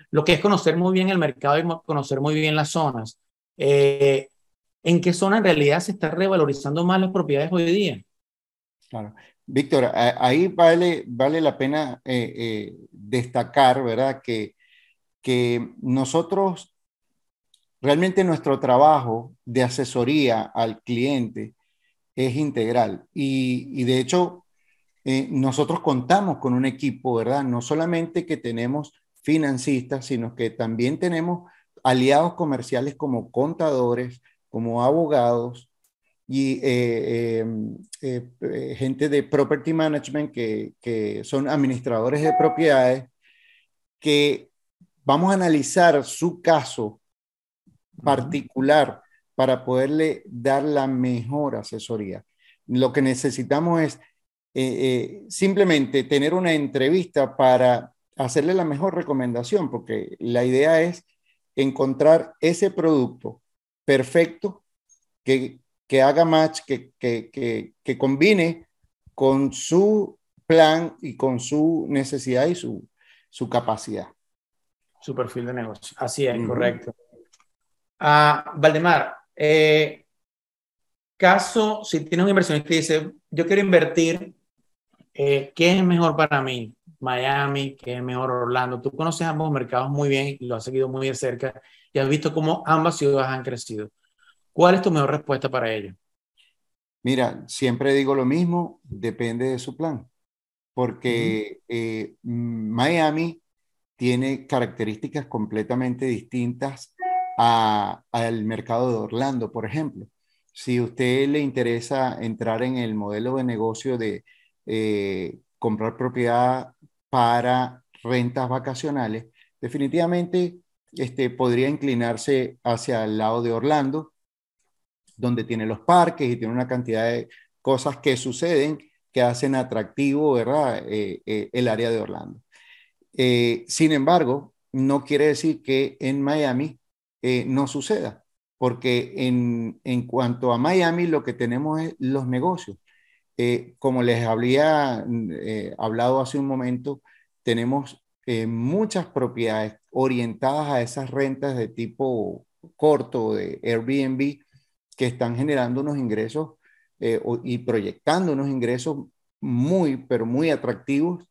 Lo que es conocer muy bien el mercado y conocer muy bien las zonas. Eh, ¿En qué zona en realidad se está revalorizando más las propiedades hoy día? Claro. Víctor, ahí vale la pena destacar, ¿verdad? Que nosotros, realmente nuestro trabajo de asesoría al cliente es integral y de hecho nosotros contamos con un equipo, ¿verdad? No solamente que tenemos financistas, sino que también tenemos aliados comerciales como contadores, como abogados y gente de property management que son administradores de propiedades, que vamos a analizar su caso particular para poderle dar la mejor asesoría. Lo que necesitamos es simplemente tener una entrevista para hacerle la mejor recomendación, porque la idea es encontrar ese producto perfecto que, que haga match, que combine con su plan y con su necesidad y su capacidad. Su perfil de negocio. Así es, Uh -huh. correcto. Valdemar, caso, si tienes un inversionista que dice, yo quiero invertir, ¿qué es mejor para mí? Miami, ¿qué es mejor Orlando? Tú conoces ambos mercados muy bien y lo has seguido muy de cerca y has visto cómo ambas ciudades han crecido. ¿Cuál es tu mejor respuesta para ello? Mira, siempre digo lo mismo, depende de su plan, Ujú. porque Miami tiene características completamente distintas al mercado de Orlando, por ejemplo. Si a usted le interesa entrar en el modelo de negocio de comprar propiedad para rentas vacacionales, definitivamente podría inclinarse hacia el lado de Orlando, donde tiene los parques y tiene una cantidad de cosas que suceden que hacen atractivo, ¿verdad? El área de Orlando. Sin embargo, no quiere decir que en Miami no suceda, porque en cuanto a Miami, lo que tenemos es los negocios. Como les había hablado hace un momento, tenemos muchas propiedades orientadas a esas rentas de tipo corto, de Airbnb, que están generando unos ingresos y proyectando unos ingresos muy, pero muy atractivos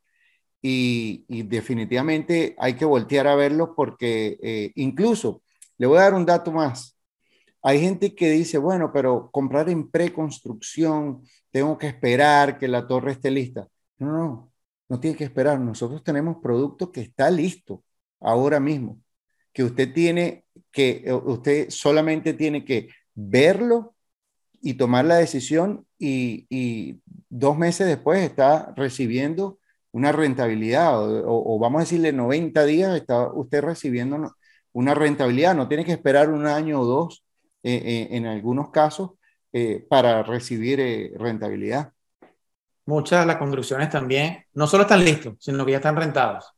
y definitivamente hay que voltear a verlos porque incluso, le voy a dar un dato más. Hay gente que dice, bueno, pero comprar en preconstrucción, tengo que esperar que la torre esté lista. No, no, no tiene que esperar. Nosotros tenemos producto que está listo ahora mismo, que usted solamente tiene que verlo y tomar la decisión y 2 meses después está recibiendo una rentabilidad o vamos a decirle 90 días está usted recibiendo una rentabilidad. No tiene que esperar un año o dos en algunos casos para recibir rentabilidad. Muchas de las construcciones también no solo están listos, sino que ya están rentados. O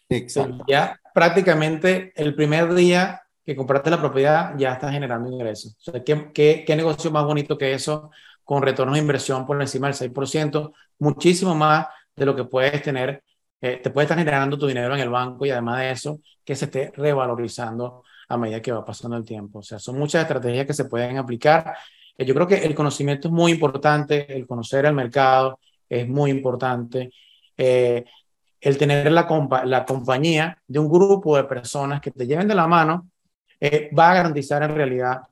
sea, Exacto. ya prácticamente el primer día que compraste la propiedad ya estás generando ingresos. O sea, ¿qué negocio más bonito que eso con retornos de inversión por encima del 6%? Muchísimo más de lo que puedes tener, te puede estar generando tu dinero en el banco y además de eso, que se esté revalorizando a medida que va pasando el tiempo. O sea, son muchas estrategias que se pueden aplicar. Yo creo que el conocimiento es muy importante, el conocer el mercado es muy importante. Eh, el tener la compañía de un grupo de personas que te lleven de la mano va a garantizar en realidad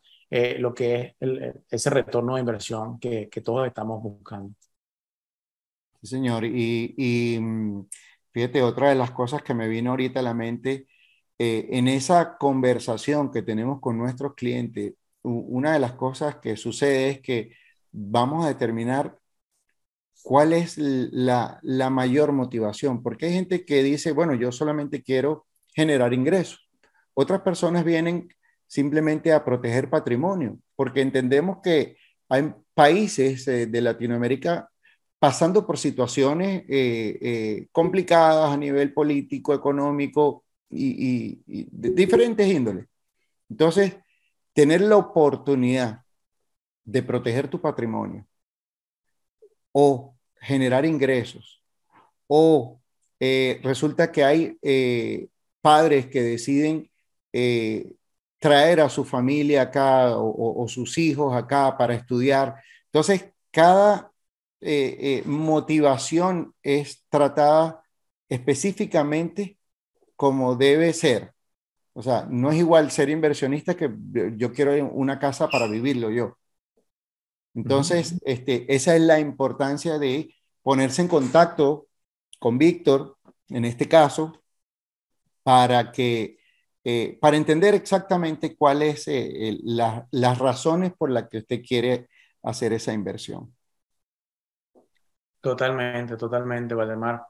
lo que es ese retorno de inversión que todos estamos buscando. Sí, señor. Fíjate, otra de las cosas que me vino ahorita a la mente, en esa conversación que tenemos con nuestros clientes, una de las cosas que sucede es que vamos a determinar cuál es la mayor motivación, porque hay gente que dice, bueno, yo solamente quiero generar ingresos. Otras personas vienen simplemente a proteger patrimonio, porque entendemos que hay países de Latinoamérica pasando por situaciones complicadas a nivel político, económico y de diferentes índoles. Entonces, tener la oportunidad de proteger tu patrimonio o generar ingresos, o resulta que hay padres que deciden traer a su familia acá o sus hijos acá para estudiar. Entonces, cada motivación es tratada específicamente como debe ser. O sea, no es igual ser inversionista que yo quiero una casa para vivirlo yo. Entonces, esa es la importancia de ponerse en contacto con Víctor, en este caso, para que, para entender exactamente cuáles las razones por las que usted quiere hacer esa inversión. Totalmente, totalmente, Valdemar.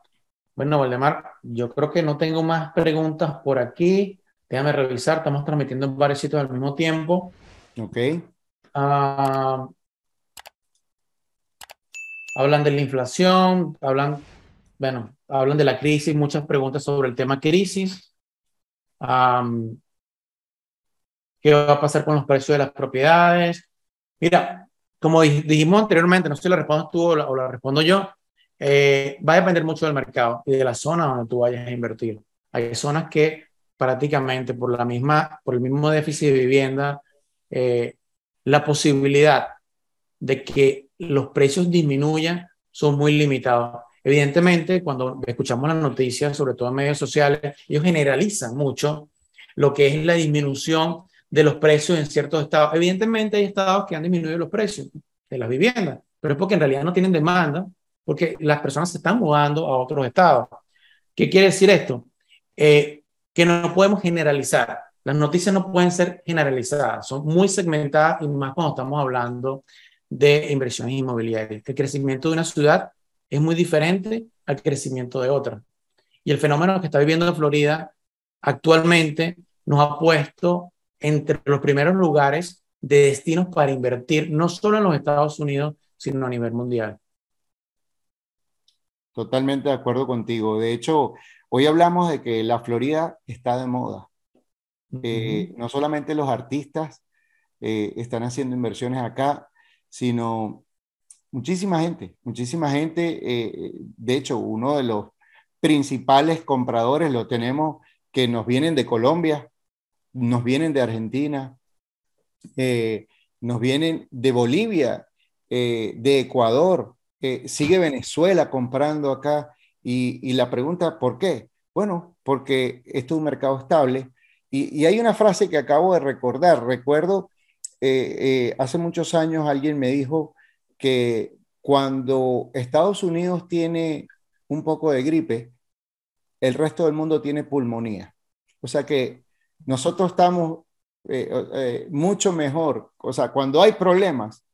Bueno, Valdemar, yo creo que no tengo más preguntas por aquí. Déjame revisar, estamos transmitiendo en varios sitios al mismo tiempo. ¿Ok? Ah, hablan de la inflación, hablan de la crisis, muchas preguntas sobre el tema crisis. ¿Qué va a pasar con los precios de las propiedades? Mira, como dijimos anteriormente, no sé si la respondes tú o la respondo yo, va a depender mucho del mercado y de la zona donde tú vayas a invertir. Hay zonas que prácticamente por el mismo déficit de vivienda, la posibilidad de que los precios disminuyan son muy limitados. Evidentemente, cuando escuchamos las noticias, sobre todo en medios sociales, ellos generalizan mucho lo que es la disminución de los precios en ciertos estados. Evidentemente hay estados que han disminuido los precios de las viviendas, pero es porque en realidad no tienen demanda, porque las personas se están mudando a otros estados. ¿Qué quiere decir esto? Que no podemos generalizar. Las noticias no pueden ser generalizadas, son muy segmentadas y más cuando estamos hablando de inversiones inmobiliarias. El crecimiento de una ciudad es muy diferente al crecimiento de otra. Y el fenómeno que está viviendo en Florida actualmente nos ha puesto entre los primeros lugares de destinos para invertir, no solo en los Estados Unidos, sino a nivel mundial. Totalmente de acuerdo contigo. De hecho, hoy hablamos de que la Florida está de moda. No solamente los artistas están haciendo inversiones acá, sino muchísima gente. De hecho, uno de los principales compradores lo tenemos que nos vienen de Colombia, nos vienen de Argentina, nos vienen de Bolivia, de Ecuador, sigue Venezuela comprando acá. Y la pregunta, ¿por qué? Bueno, porque esto es un mercado estable. Y hay una frase que acabo de recordar. Recuerdo, hace muchos años alguien me dijo que cuando Estados Unidos tiene un poco de gripe, el resto del mundo tiene pulmonía. O sea que nosotros estamos mucho mejor. O sea, cuando hay problemas,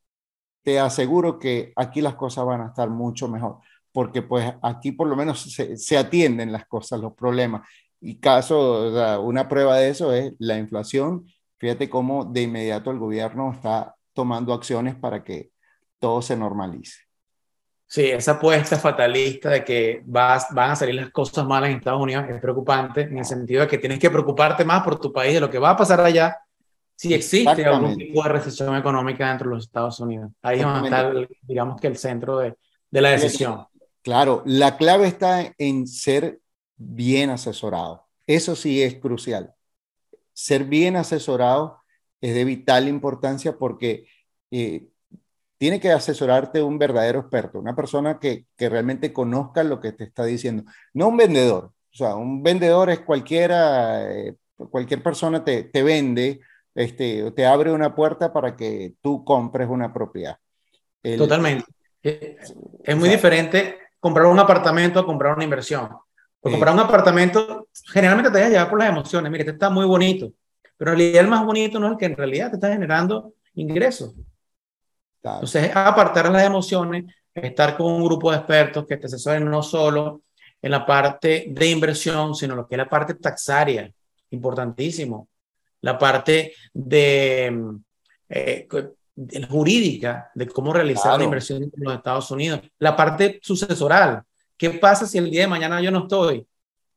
te aseguro que aquí las cosas van a estar mucho mejor, porque pues aquí por lo menos se atienden las cosas, los problemas. Y caso, o sea, una prueba de eso es la inflación. Fíjate cómo de inmediato el gobierno está tomando acciones para que todo se normalice. Sí, esa apuesta fatalista de que van a salir las cosas malas en Estados Unidos es preocupante en el sentido de que tienes que preocuparte más por tu país de lo que va a pasar allá si existe algún Exactamente, tipo de recesión económica dentro de los Estados Unidos. Ahí es donde está, exactamente. digamos que el centro de la Fíjate, decisión. claro, la clave está en ser bien asesorado. Eso sí es crucial. Ser bien asesorado es de vital importancia porque eh, tiene que asesorarte un verdadero experto, una persona que realmente conozca lo que te está diciendo, no un vendedor. O sea, un vendedor es cualquiera, cualquier persona te vende, te abre una puerta para que tú compres una propiedad. El, Totalmente. Es o muy sea, diferente comprar un apartamento a comprar una inversión. Pues comprar un es, apartamento generalmente te deja llevar por las emociones. Mire, este está muy bonito, pero en realidad el más bonito no es el que en realidad te está generando ingresos. claro, Entonces, apartar las emociones, estar con un grupo de expertos que te asesoren no solo en la parte de inversión, sino lo que es la parte taxaria, importantísimo, la parte eh, jurídica de cómo realizar una claro, inversión en los Estados Unidos, la parte sucesoral. ¿Qué pasa si el día de mañana yo no estoy?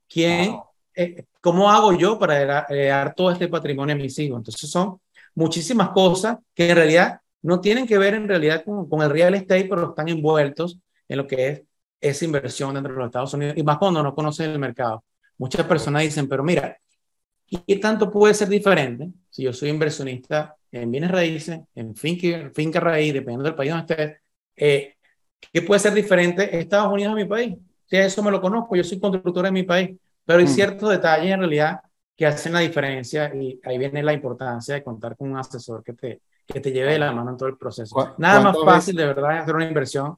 ¿Quién, claro. cómo hago yo para heredar todo este patrimonio a mis hijos? Entonces son muchísimas cosas que en realidad no tienen que ver en realidad con el real estate, pero están envueltos en lo que es esa inversión dentro de los Estados Unidos, y más cuando no conocen el mercado. Muchas personas dicen, pero mira, ¿y qué tanto puede ser diferente si yo soy inversionista en bienes raíces, en finca raíz, dependiendo del país donde estés? ¿Qué puede ser diferente Estados Unidos a mi país? Si eso me lo conozco, yo soy constructor en mi país, pero hay Mm. ciertos detalles en realidad que hacen la diferencia, y ahí viene la importancia de contar con un asesor que te lleve de la mano en todo el proceso. Nada más ¿Cuántas fácil veces? de verdad es hacer una inversión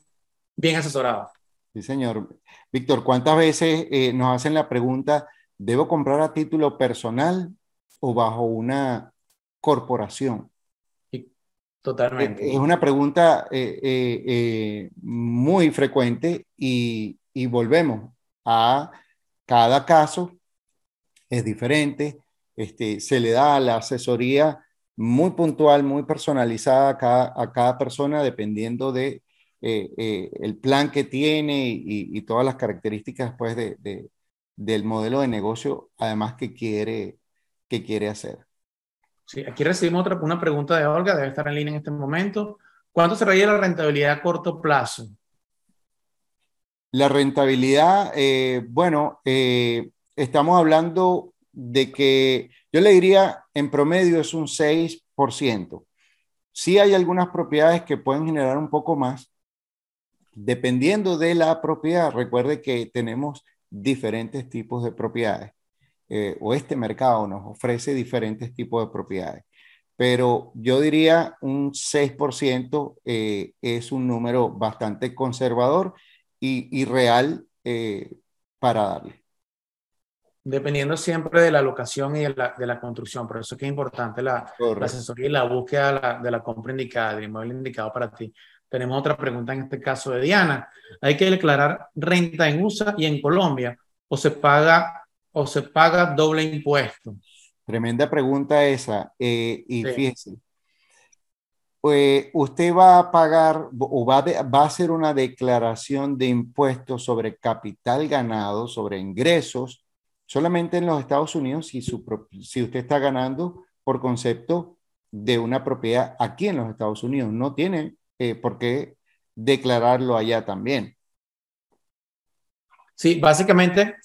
bien asesorada. Sí, señor. Víctor, ¿cuántas veces nos hacen la pregunta, ¿debo comprar a título personal o bajo una corporación? Y totalmente. Es una pregunta muy frecuente y volvemos a cada caso es diferente. Se le da la asesoría muy puntual, muy personalizada a cada persona dependiendo de el plan que tiene y todas las características pues, del modelo de negocio, además que quiere hacer. Sí, aquí recibimos una pregunta de Olga, debe estar en línea en este momento. ¿Cuánto se requiere la rentabilidad a corto plazo? La rentabilidad, bueno, estamos hablando de que yo le diría en promedio es un 6%. Sí hay algunas propiedades que pueden generar un poco más, dependiendo de la propiedad. Recuerde que tenemos diferentes tipos de propiedades, o este mercado nos ofrece diferentes tipos de propiedades. Pero yo diría un 6% es un número bastante conservador y real para darle. Dependiendo siempre de la locación y de la construcción. Por eso es que es importante la Correcto. asesoría y la búsqueda de la compra indicada, del inmueble indicado para ti. Tenemos otra pregunta en este caso de Diana. ¿Hay que declarar renta en USA y en Colombia o se paga doble impuesto? Tremenda pregunta esa. Y Sí. fíjese, usted va a pagar o va a hacer una declaración de impuestos sobre capital ganado, sobre ingresos, solamente en los Estados Unidos si usted está ganando por concepto de una propiedad aquí en los Estados Unidos. No tiene por qué declararlo allá también. Sí, básicamente,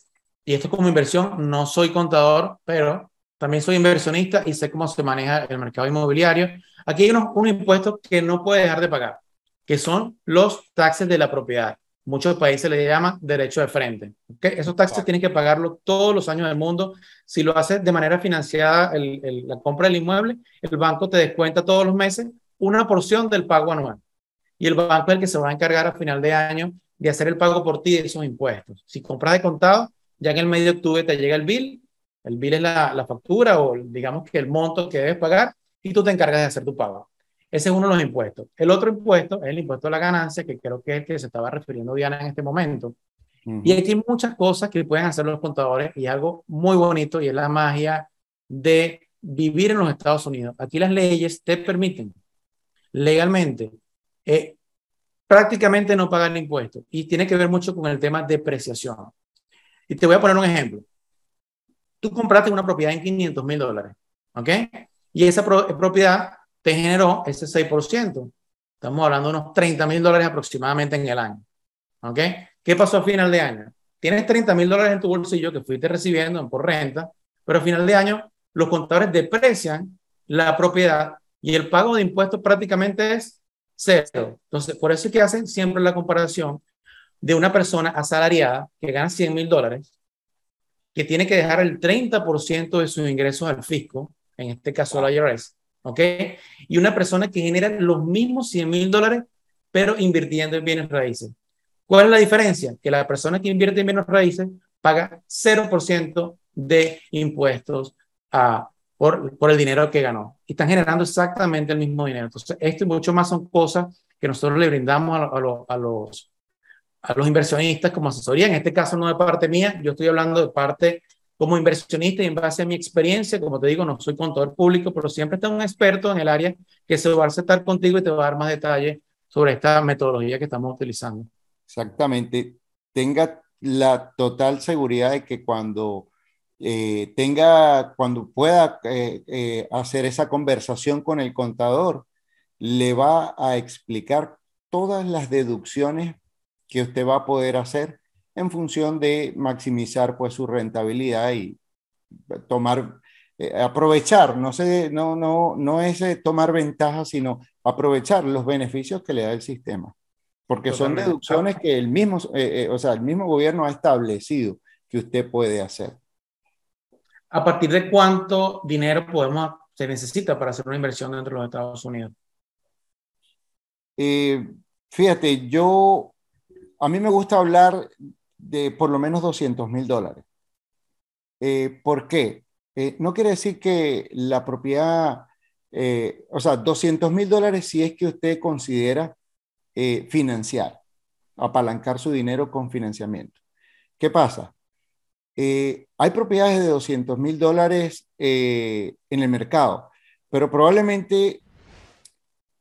y esto como inversión, no soy contador, pero también soy inversionista y sé cómo se maneja el mercado inmobiliario. Aquí hay unos impuestos que no puede dejar de pagar, que son los taxes de la propiedad. Muchos países le llaman derecho de frente. ¿Okay? Esos taxes Exacto. tienen que pagarlo todos los años del mundo. Si lo haces de manera financiada, la compra del inmueble, el banco te descuenta todos los meses una porción del pago anual, y el banco es el que se va a encargar a final de año de hacer el pago por ti de esos impuestos. Si compras de contado, ya en el mes de octubre te llega el bill es la factura o digamos que el monto que debes pagar, y tú te encargas de hacer tu pago. Ese es uno de los impuestos. El otro impuesto es el impuesto a la ganancia, que creo que es el que se estaba refiriendo Diana en este momento. Y Ujú. aquí hay muchas cosas que pueden hacer los contadores y algo muy bonito, y es la magia de vivir en los Estados Unidos. Aquí las leyes te permiten legalmente eh, prácticamente no pagan impuestos, y tiene que ver mucho con el tema de depreciación. Y te voy a poner un ejemplo. Tú compraste una propiedad en $500,000, ¿ok? Y esa propiedad te generó ese 6%. Estamos hablando de unos $30,000 aproximadamente en el año, ¿ok? ¿Qué pasó a final de año? Tienes $30,000 en tu bolsillo que fuiste recibiendo por renta, pero a final de año los contadores deprecian la propiedad y el pago de impuestos prácticamente es cero. Entonces, por eso es que hacen siempre la comparación de una persona asalariada que gana $100,000, que tiene que dejar el 30% de sus ingresos al fisco, en este caso la IRS, ¿ok? Y una persona que genera los mismos $100,000, pero invirtiendo en bienes raíces. ¿Cuál es la diferencia? Que la persona que invierte en bienes raíces paga 0% de impuestos por el dinero que ganó. Y están generando exactamente el mismo dinero. Entonces, esto y mucho más son cosas que nosotros le brindamos a los inversionistas como asesoría. En este caso no de parte mía, yo estoy hablando de parte como inversionista y en base a mi experiencia. Como te digo, no soy contador público, pero siempre está un experto en el área que se va a aceptar contigo y te va a dar más detalles sobre esta metodología que estamos utilizando. Exactamente. Tenga la total seguridad de que cuando cuando pueda hacer esa conversación con el contador, le va a explicar todas las deducciones que usted va a poder hacer en función de maximizar pues su rentabilidad y tomar, aprovechar, no es tomar ventaja, sino aprovechar los beneficios que le da el sistema, porque son Totalmente. deducciones que o sea, el mismo gobierno ha establecido que usted puede hacer. ¿A partir de cuánto dinero se necesita para hacer una inversión dentro de los Estados Unidos? Eh, Fíjate, a mí me gusta hablar de por lo menos $200,000. ¿Por qué? No quiere decir que la propiedad, o sea, $200,000 si es que usted considera financiar, apalancar su dinero con financiamiento. ¿Qué pasa? Hay propiedades de $200,000 en el mercado, pero probablemente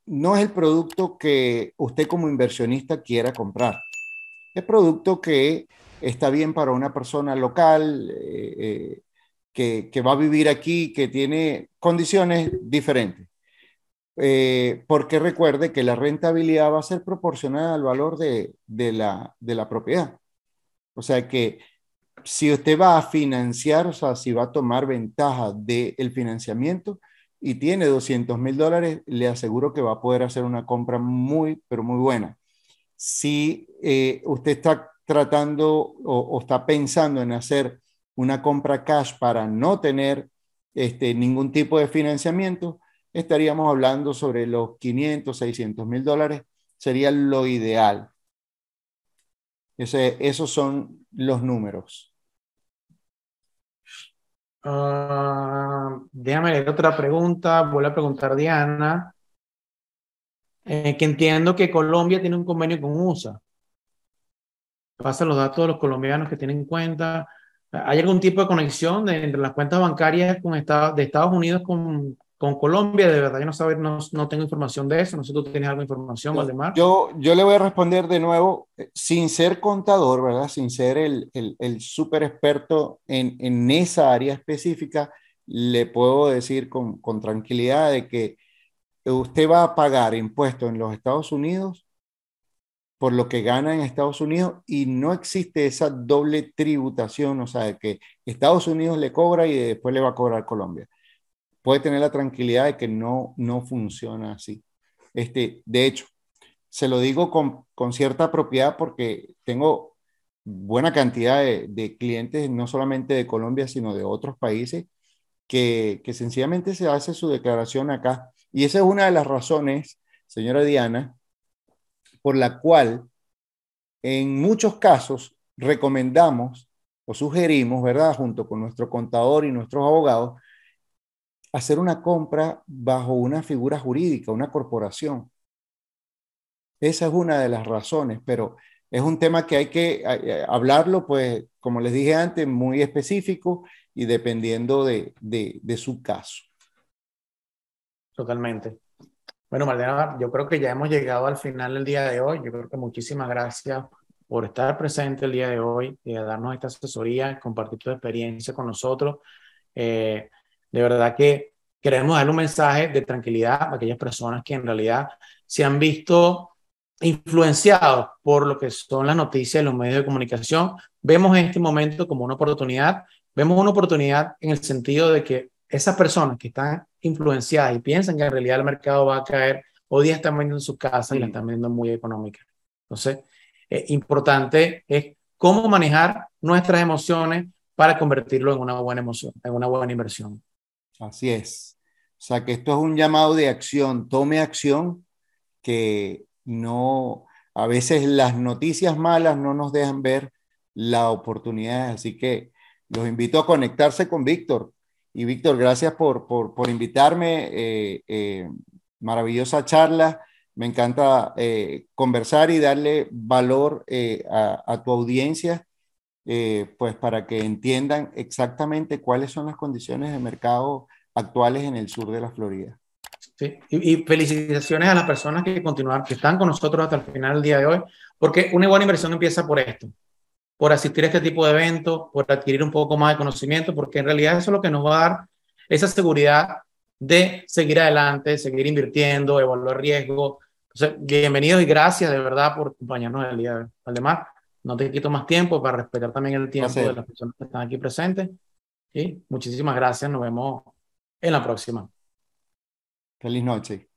no es el producto que usted como inversionista quiera comprar. Es producto que está bien para una persona local, que va a vivir aquí, que tiene condiciones diferentes. Porque recuerde que la rentabilidad va a ser proporcional al valor de la propiedad. O sea que si usted va a financiar, o sea, si va a tomar ventaja del financiamiento y tiene $200,000, le aseguro que va a poder hacer una compra muy, pero muy buena. Si usted está tratando o está pensando en hacer una compra cash para no tener ningún tipo de financiamiento, estaríamos hablando sobre los 500, $600,000, sería lo ideal. Esos son los números. Déjame leer otra pregunta. Vuelvo a preguntar Diana. Que entiendo que Colombia tiene un convenio con USA. Pasa los datos de los colombianos que tienen cuenta. ¿Hay algún tipo de conexión entre las cuentas bancarias de Estados Unidos con Colombia? De verdad, yo no tengo información de eso. No sé si tú tienes alguna información, Valdemar. Yo le voy a responder de nuevo, sin ser contador, ¿verdad? Sin ser el súper experto en esa área específica, le puedo decir con tranquilidad de que usted va a pagar impuestos en los Estados Unidos por lo que gana en Estados Unidos y no existe esa doble tributación, o sea, de que Estados Unidos le cobra y después le va a cobrar Colombia. Puede tener la tranquilidad de que no funciona así. De hecho, se lo digo con cierta propiedad porque tengo buena cantidad de clientes, no solamente de Colombia, sino de otros países, que sencillamente se hace su declaración acá. Y esa es una de las razones, señora Diana, por la cual en muchos casos recomendamos o sugerimos, ¿verdad?, junto con nuestro contador y nuestros abogados, hacer una compra bajo una figura jurídica, una corporación. Esa es una de las razones, pero es un tema que hay que hablarlo, pues, como les dije antes, muy específico y dependiendo de su caso. Totalmente. Bueno, Maldena, yo creo que ya hemos llegado al final del día de hoy. Yo creo que muchísimas gracias por estar presente el día de hoy y darnos esta asesoría, compartir tu experiencia con nosotros. De verdad que queremos dar un mensaje de tranquilidad a aquellas personas que en realidad se han visto influenciados por lo que son las noticias de los medios de comunicación. Vemos en este momento como vemos una oportunidad en el sentido de que esas personas que están influenciadas y piensan que en realidad el mercado va a caer, hoy día están vendiendo su casa y la están vendiendo muy económica. Entonces, importante es cómo manejar nuestras emociones para convertirlo en una buena emoción, en una buena inversión. Así es. O sea que esto es un llamado de acción. Tome acción, que no, a veces las noticias malas no nos dejan ver la oportunidad. Así que los invito a conectarse con Víctor. Y Víctor, gracias por invitarme. Maravillosa charla. Me encanta conversar y darle valor a tu audiencia, pues para que entiendan exactamente cuáles son las condiciones de mercado actuales en el sur de la Florida. Sí. Y felicitaciones a las personas que están con nosotros hasta el final del día de hoy, porque una buena inversión empieza por esto, por asistir a este tipo de eventos, por adquirir un poco más de conocimiento, porque en realidad eso es lo que nos va a dar esa seguridad de seguir adelante, seguir invirtiendo, evaluar riesgo. Entonces, bienvenidos y gracias de verdad por acompañarnos el día de hoy. Además, no te quito más tiempo para respetar también el tiempo de Placer. las personas que están aquí presentes. Y muchísimas gracias. Nos vemos en la próxima. Feliz noche.